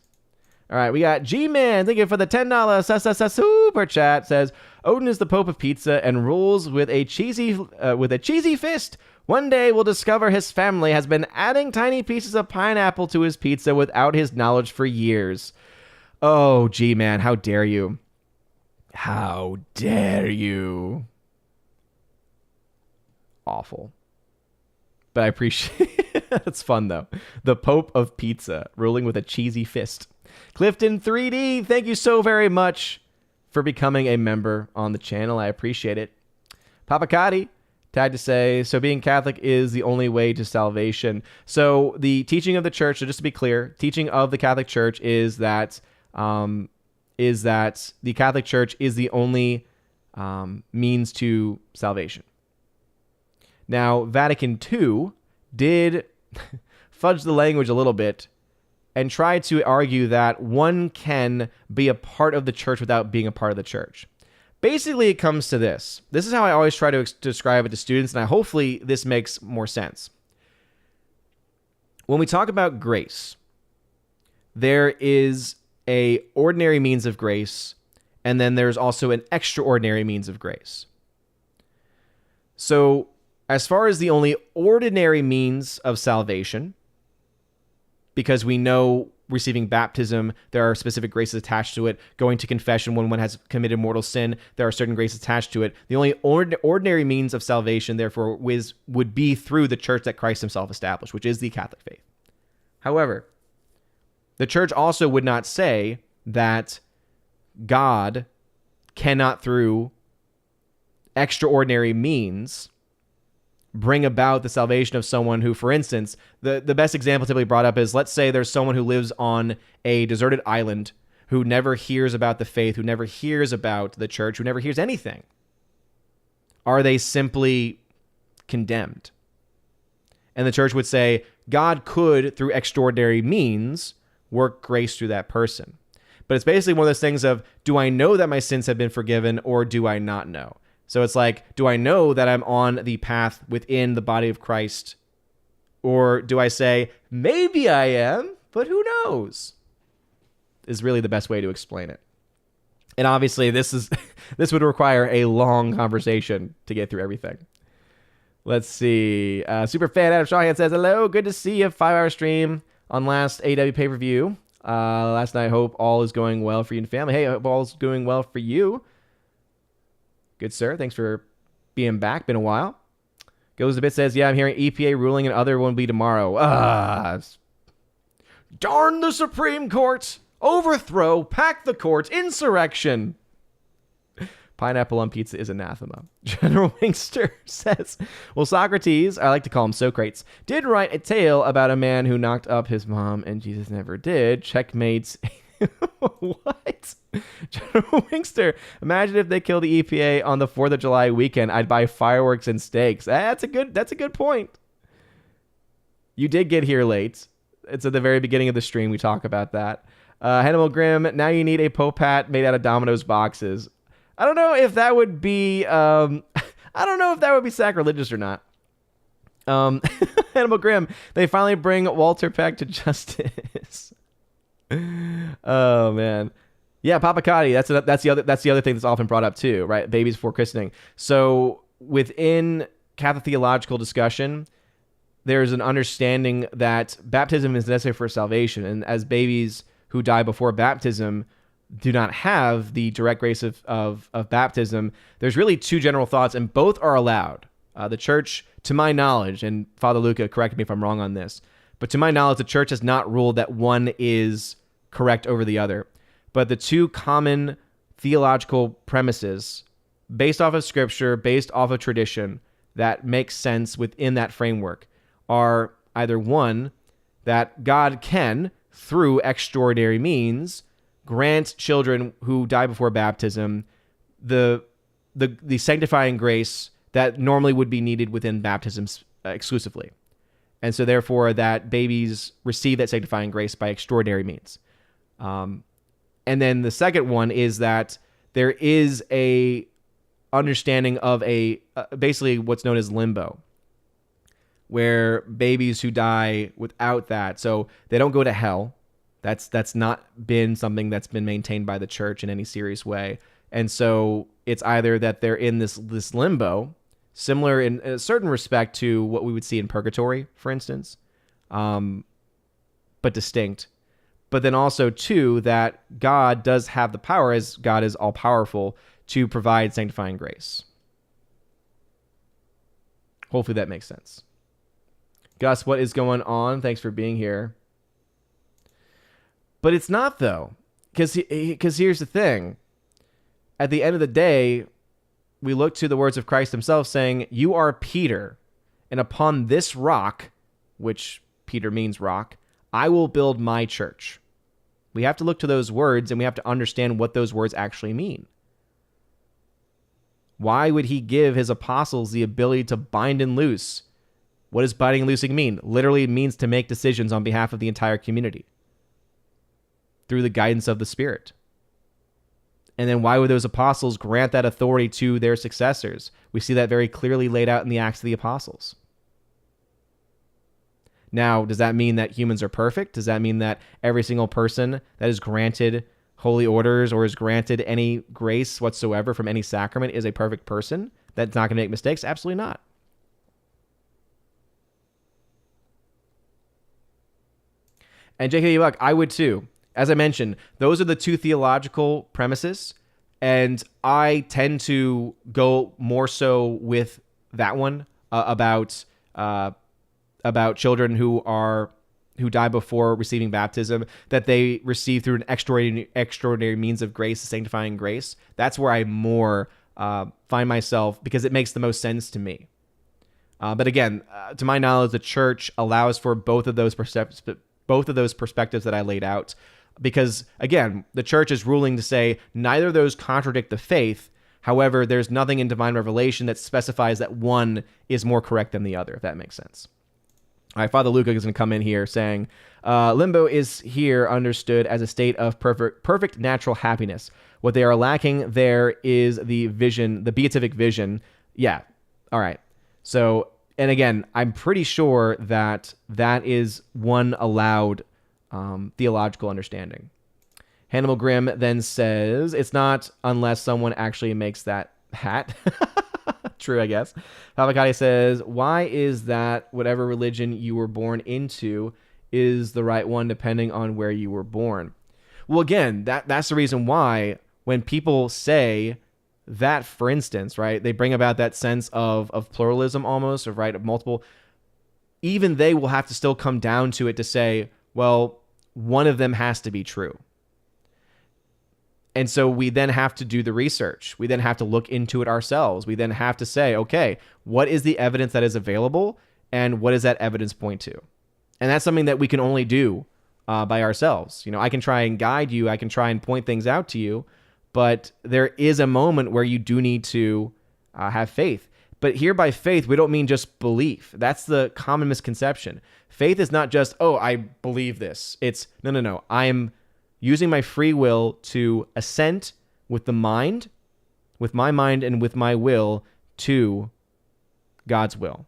All right, we got G-Man. Thank you for the $10 super chat. Says, Odin is the Pope of pizza and rules with a cheesy fist. One day we'll discover his family has been adding tiny pieces of pineapple to his pizza without his knowledge for years. Oh, G-Man, how dare you? How dare you? Awful. But I appreciate it. It's fun, though. The Pope of Pizza, ruling with a cheesy fist. Clifton 3D, thank you so very much for becoming a member on the channel. I appreciate it. Papacati, tagged to say, so being Catholic is the only way to salvation. So the teaching of the church, so just to be clear, teaching of the Catholic Church is that the Catholic Church is the only means to salvation. Now, Vatican II did fudge the language a little bit and try to argue that one can be a part of the church without being a part of the church. Basically, it comes to this. This is how I always try to describe it to students, and hopefully this makes more sense. When we talk about grace, there is an ordinary means of grace, and then there's also an extraordinary means of grace. So, as far as the only ordinary means of salvation, because we know receiving baptism, there are specific graces attached to it. Going to confession when one has committed mortal sin, there are certain graces attached to it. The only ordinary means of salvation, therefore, would be through the church that Christ himself established, which is the Catholic faith. However, the church also would not say that God cannot, through extraordinary means, bring about the salvation of someone who, for instance, the best example typically brought up is, let's say there's someone who lives on a deserted island who never hears about the faith, who never hears about the church, who never hears anything. Are they simply condemned? And the church would say, God could, through extraordinary means, work grace through that person. But it's basically one of those things of, do I know that my sins have been forgiven, or do I not know? So it's like, do I know that I'm on the path within the body of Christ? Or do I say, maybe I am, but who knows? Is really the best way to explain it. And obviously, this would require a long conversation to get through everything. Let's see. Super fan Adam Shawhan says, hello, good to see you. 5-hour stream on last AW pay-per-view. Last night, hope all is going well for you and family. Hey, I hope all is going well for you. Good, sir. Thanks for being back. Been a while. Goes a bit says, yeah, I'm hearing EPA ruling and other one will be tomorrow. Darn the Supreme Court. Overthrow. Pack the court. Insurrection. Pineapple on pizza is anathema. General Wingster says, well, Socrates, I like to call him Socrates, did write a tale about a man who knocked up his mom and Jesus never did. Checkmates. What? General Wingster, imagine if they killed the EPA on the 4th of July weekend. I'd buy fireworks and steaks. That's a good point. You did get here late. It's at the very beginning of the stream. We talk about that. Hannibal Grimm, now you need a Pope hat made out of Domino's boxes. I don't know if that would be sacrilegious or not. Hannibal Grimm, they finally bring Walter Peck to justice. Oh man, yeah, Papakati. That's the other thing that's often brought up too, right? Babies before christening. So within Catholic theological discussion, there's an understanding that baptism is necessary for salvation, and as babies who die before baptism do not have the direct grace of baptism, there's really two general thoughts, and both are allowed. The church, to my knowledge, and Father Luca, correct me if I'm wrong on this, but to my knowledge, the church has not ruled that one is correct over the other. But the two common theological premises, based off of scripture, based off of tradition, that makes sense within that framework, are either one, that God can, through extraordinary means, grant children who die before baptism the sanctifying grace that normally would be needed within baptisms exclusively. And so therefore that babies receive that sanctifying grace by extraordinary means. And then the second one is that there is a understanding of basically what's known as limbo, where babies who die without that, so they don't go to hell. That's not been something that's been maintained by the church in any serious way. And so it's either that they're in this limbo, similar in a certain respect to what we would see in purgatory, for instance, but distinct. But then also, too, that God does have the power, as God is all-powerful, to provide sanctifying grace. Hopefully that makes sense. Gus, what is going on? Thanks for being here. But it's not, though, because here's the thing. At the end of the day, we look to the words of Christ himself saying, you are Peter, and upon this rock, which Peter means rock, I will build my church. We have to look to those words, and we have to understand what those words actually mean. Why would he give his apostles the ability to bind and loose? What does binding and loosing mean? Literally, it means to make decisions on behalf of the entire community through the guidance of the Spirit. And then why would those apostles grant that authority to their successors? We see that very clearly laid out in the Acts of the Apostles. Now, does that mean that humans are perfect? Does that mean that every single person that is granted holy orders or is granted any grace whatsoever from any sacrament is a perfect person that's not going to make mistakes? Absolutely not. And JK Buck, I would too. As I mentioned, those are the two theological premises, and I tend to go more so with that one about children who die before receiving baptism, that they receive through an extraordinary means of grace, sanctifying grace. That's where I more find myself, because it makes the most sense to me. But again, to my knowledge, the church allows for both of those perspectives that I laid out, because again, the church is ruling to say neither of those contradict the faith. However, there's nothing in divine revelation that specifies that one is more correct than the other, if that makes sense. All right, Father Luca is going to come in here saying, limbo is here understood as a state of perfect natural happiness. What they are lacking there is the vision, the beatific vision. Yeah, all right. So, and again, I'm pretty sure that is one allowed theological understanding. Hannibal Grimm then says, it's not unless someone actually makes that hat. True, I guess. Pavakati says, why is that whatever religion you were born into is the right one depending on where you were born? Well, again, that's the reason why when people say that, for instance, right, they bring about that sense of pluralism almost, of right, of multiple, even they will have to still come down to it to say, well, one of them has to be true. And so we then have to do the research. We then have to look into it ourselves. We then have to say, okay, what is the evidence that is available, and what does that evidence point to? And that's something that we can only do by ourselves. You know, I can try and guide you. I can try and point things out to you, but there is a moment where you do need to have faith. But here by faith, we don't mean just belief. That's the common misconception. Faith is not just, oh, I believe this. It's, no. I'm using my free will to assent with my mind and with my will to God's will.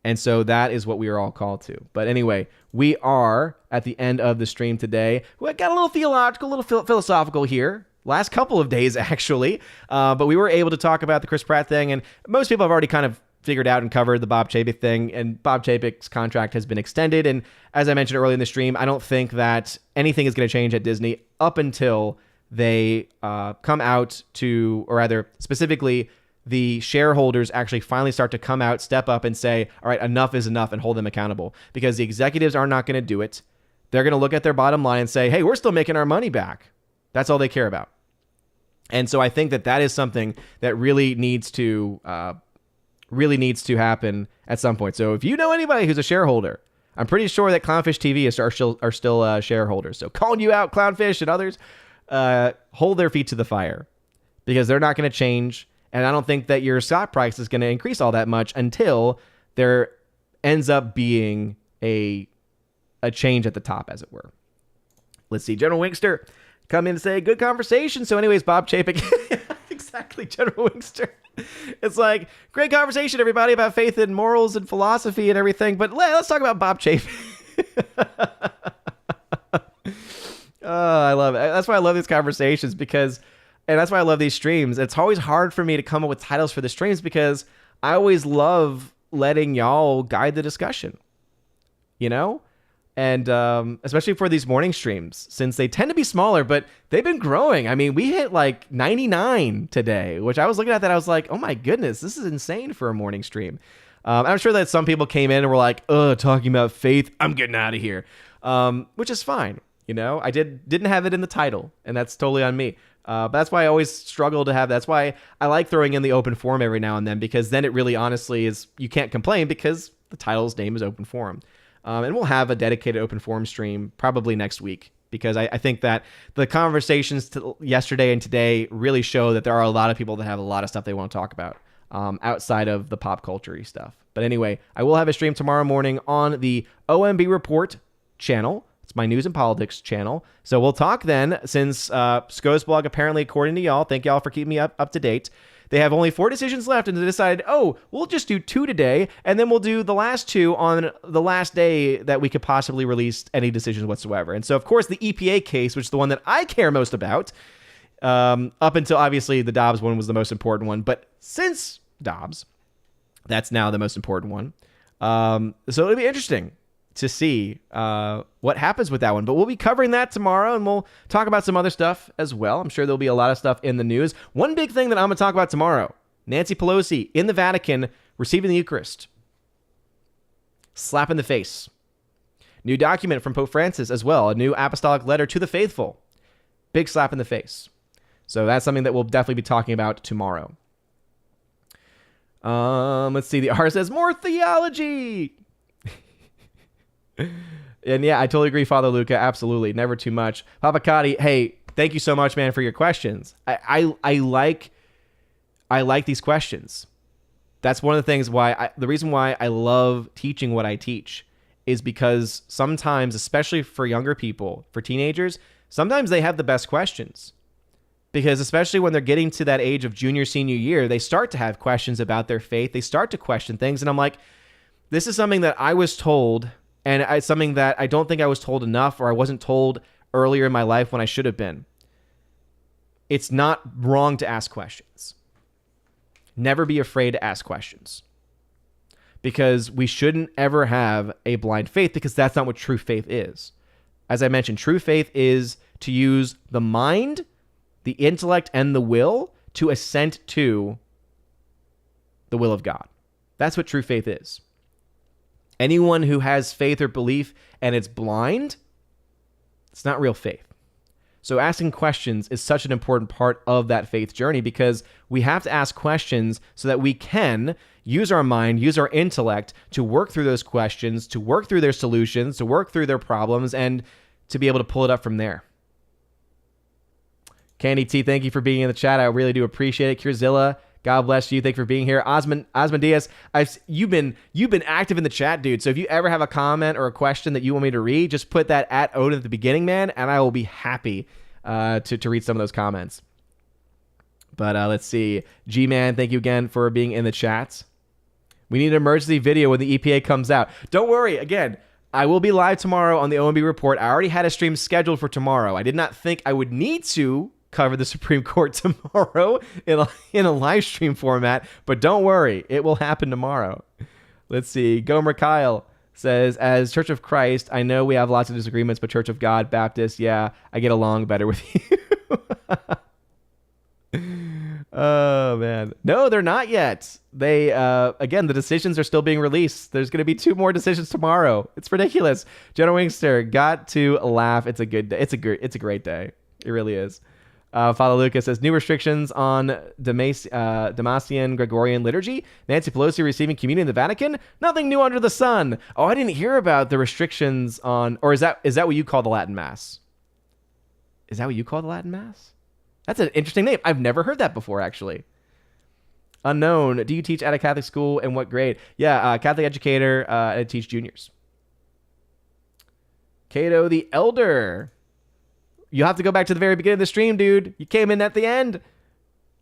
And so that is what we are all called to. But anyway, we are at the end of the stream today. We got a little theological, a little philosophical here. Last couple of days, actually. But we were able to talk about the Chris Pratt thing, and most people have already kind of figured out and covered the Bob Chapek thing, and Bob Chapek's contract has been extended. And as I mentioned earlier in the stream, I don't think that anything is going to change at Disney up until they come out to, or rather specifically the shareholders actually finally start to come out, step up and say, all right, enough is enough, and hold them accountable, because the executives are not going to do it. They're going to look at their bottom line and say, hey, we're still making our money back. That's all they care about. And so I think that is something that really needs to happen at some point. So if you know anybody who's a shareholder, I'm pretty sure that Clownfish TV are still shareholders. So calling you out, Clownfish and others, hold their feet to the fire, because they're not going to change. And I don't think that your stock price is going to increase all that much until there ends up being a change at the top, as it were. Let's see. General Winkster come in and say, good conversation. So anyways, Bob Chapek. Exactly, General Winkster. It's like, great conversation, everybody, about faith and morals and philosophy and everything. But let's talk about Bob Chapek. Oh, I love it. That's why I love these conversations, and that's why I love these streams. It's always hard for me to come up with titles for the streams, because I always love letting y'all guide the discussion, you know? And especially for these morning streams, since they tend to be smaller, but they've been growing. I mean, we hit like 99 today, which I was looking at that. I was like, oh my goodness, this is insane for a morning stream. I'm sure that some people came in and were like, talking about faith, I'm getting out of here, which is fine. You know, I didn't have it in the title, and that's totally on me. But that's why I always struggle to have. That's why I like throwing in the open forum every now and then, because then it really honestly is, you can't complain because the title's name is open forum. And we'll have a dedicated open forum stream probably next week, because I think that the conversations yesterday and today really show that there are a lot of people that have a lot of stuff they want to talk about outside of the pop culture-y stuff. But anyway, I will have a stream tomorrow morning on the OMB Report channel. It's my news and politics channel. So we'll talk then, since SCO's blog, apparently, according to y'all, thank y'all for keeping me up to date, they have only 4 decisions left, and they decided, we'll just do 2 today, and then we'll do the last 2 on the last day that we could possibly release any decisions whatsoever. And so, of course, the EPA case, which is the one that I care most about, up until, obviously, the Dobbs one was the most important one, but since Dobbs, that's now the most important one. So it'll be interesting to see what happens with that one. But we'll be covering that tomorrow, and we'll talk about some other stuff as well. I'm sure there'll be a lot of stuff in the news. One big thing that I'm going to talk about tomorrow, Nancy Pelosi in the Vatican receiving the Eucharist. Slap in the face. New document from Pope Francis as well, a new apostolic letter to the faithful. Big slap in the face. So that's something that we'll definitely be talking about tomorrow. Let's see. The R says more theology. And yeah, I totally agree, Father Luca. Absolutely. Never too much. Papa Cotty, hey, thank you so much, man, for your questions. I like these questions. That's one of the things the reason why I love teaching what I teach is because sometimes, especially for younger people, for teenagers, sometimes they have the best questions. Because especially when they're getting to that age of junior, senior year, they start to have questions about their faith. They start to question things. And I'm like, this is something that I was told, and it's something that I don't think I was told enough, or I wasn't told earlier in my life when I should have been. It's not wrong to ask questions. Never be afraid to ask questions. Because we shouldn't ever have a blind faith, because that's not what true faith is. As I mentioned, true faith is to use the mind, the intellect, and the will to assent to the will of God. That's what true faith is. Anyone who has faith or belief and it's blind, it's not real faith. So asking questions is such an important part of that faith journey, because we have to ask questions so that we can use our mind, use our intellect to work through those questions, to work through their solutions, to work through their problems, and to be able to pull it up from there. Candy T, thank you for being in the chat. I really do appreciate it. Curzilla, God bless you. Thank you for being here. Osmondias, you've been active in the chat, dude. So if you ever have a comment or a question that you want me to read, just put that at Odin at the beginning, man, and I will be happy to read some of those comments. But let's see. G-Man, thank you again for being in the chat. We need an emergency video when the EPA comes out. Don't worry. Again, I will be live tomorrow on the OMB Report. I already had a stream scheduled for tomorrow. I did not think I would need to cover the Supreme Court tomorrow in a live stream format, but don't worry, it will happen tomorrow. Let's see. Gomer Kyle says, as Church of Christ, I know we have lots of disagreements, but Church of God, Baptist, yeah, I get along better with you. Oh, man. No, they're not yet. They, again, the decisions are still being released. There's going to be 2 more decisions tomorrow. It's ridiculous. Jenna Wingster, got to laugh. It's a good day. It's a great day. It really is. Father Lucas says, new restrictions on Damascene Gregorian liturgy. Nancy Pelosi receiving communion in the Vatican. Nothing new under the sun. Oh, I didn't hear about the restrictions on, or is that what you call the Latin Mass? Is that what you call the Latin Mass? That's an interesting name. I've never heard that before, actually. Unknown. Do you teach at a Catholic school, and what grade? Yeah, Catholic educator. I teach juniors. Cato the Elder. You have to go back to the very beginning of the stream, dude. You came in at the end.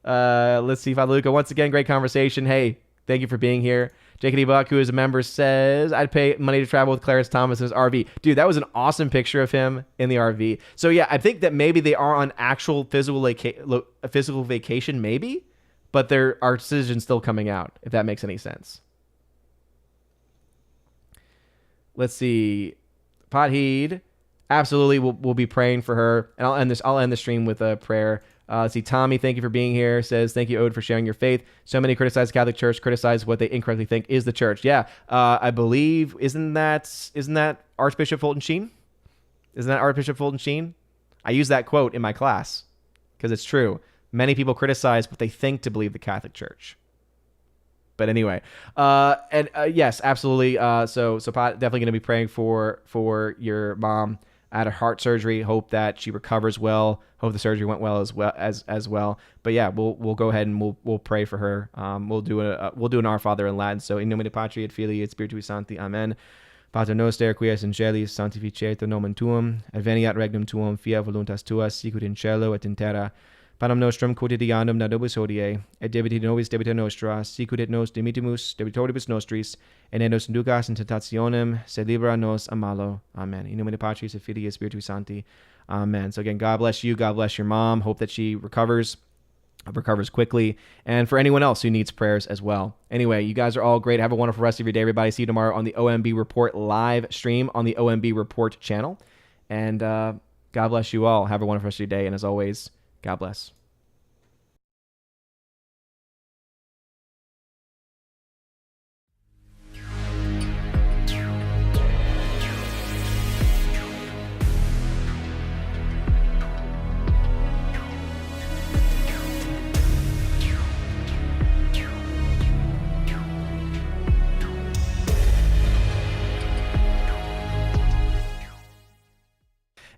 Let's see, Father Luca. Once again, great conversation. Hey, thank you for being here. J.K.D. Buck, who is a member, says, I'd pay money to travel with Clarence Thomas in his RV. Dude, that was an awesome picture of him in the RV. So, yeah, I think that maybe they are on actual physical vacation, maybe, but there are decisions still coming out, if that makes any sense. Let's see. Potheed. Absolutely, we'll be praying for her, and I'll end the stream with a prayer. Let's see, Tommy, thank you for being here. Says, thank you, Ode, for sharing your faith. So many criticize the Catholic Church, criticize what they incorrectly think is the church. Yeah, I believe, isn't that Archbishop Fulton Sheen? Isn't that Archbishop Fulton Sheen? I use that quote in my class because it's true. Many people criticize what they think to believe the Catholic Church. But anyway, yes, absolutely. So Pat, definitely going to be praying for your mom. At her heart surgery. Hope that she recovers well. Hope the surgery went well as well. But yeah, we'll go ahead and we'll pray for her. We'll do an Our Father in Latin. So in nomine Patri et Filii et Spiritui Sancti. Amen. Pater noster qui es in celis, sanctificetur nomen tuum, adveniat regnum tuum, fiat voluntas tua, sicut in cielo et in terra. Panem nostrum quotidianum da nobis hodie, et debiti nobis debita nostra, sicut et nos dimitimus debitoribus nostris, et ne nos inducas in tentationem, sed libera nos a malo. Amen. In nomine Patris et Filii et Spiritui Sancti. Amen. So again, God bless you. God bless your mom. Hope that she recovers recovers quickly, and for anyone else who needs prayers as well. Anyway, you guys are all great. Have a wonderful rest of your day, everybody. See you tomorrow on the OMB Report live stream on the OMB Report channel. And God bless you all. Have a wonderful rest of your day. And as always, God bless.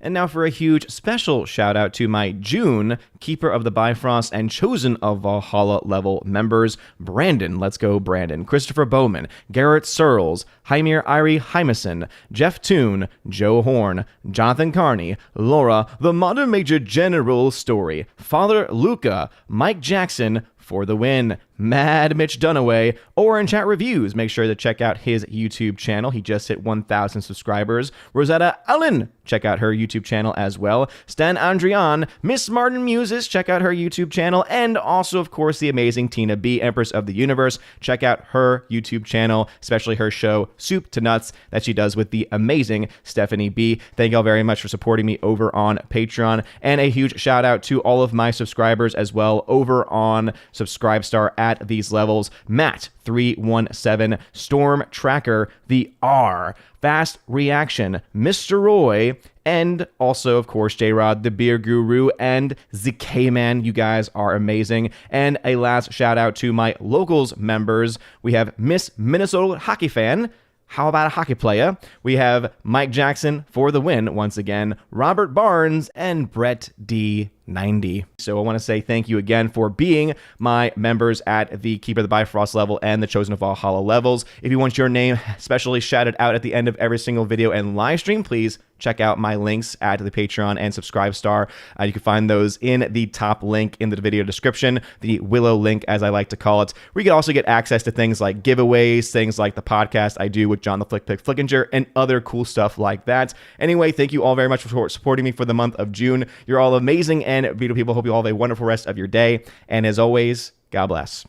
And now for a huge special shout out to my June Keeper of the Bifrost and Chosen of Valhalla level members: Brandon, let's go Brandon, Christopher Bowman, Garrett Searles, Hymir Irie Hymason, Jeff Toon, Joe Horn, Jonathan Carney, Laura, the Modern Major General Story, Father Luca, Mike Jackson, for the win, Mad Mitch Dunaway, or in Chat Reviews. Make sure to check out his YouTube channel. He just hit 1,000 subscribers. Rosetta Allen, check out her YouTube channel as well. Stan Andrian, Miss Martin Muses, check out her YouTube channel. And also, of course, the amazing Tina B, Empress of the Universe. Check out her YouTube channel, especially her show, Soup to Nuts, that she does with the amazing Stephanie B. Thank y'all very much for supporting me over on Patreon. And a huge shout out to all of my subscribers as well over on Subscribestar at these levels: Matt 317, Storm Tracker, the R, Fast Reaction, Mr. Roy, and also, of course, J-Rod, the Beer Guru, and ZK-Man. You guys are amazing. And a last shout out to my locals members. We have Miss Minnesota Hockey Fan. How about a hockey player? We have Mike Jackson for the win once again, Robert Barnes, and Brett D90. So I want to say thank you again for being my members at the Keeper of the Bifrost level and the Chosen of Valhalla levels. If you want your name specially shouted out at the end of every single video and live stream, please check out my links at the Patreon and Subscribestar. You can find those in the top link in the video description, the Willow link, as I like to call it, where you can also get access to things like giveaways, things like the podcast I do with John the Flick Pick Flickinger, and other cool stuff like that. Anyway, thank you all very much for supporting me for the month of June. You're all amazing and beautiful people. Hope you all have a wonderful rest of your day. And as always, God bless.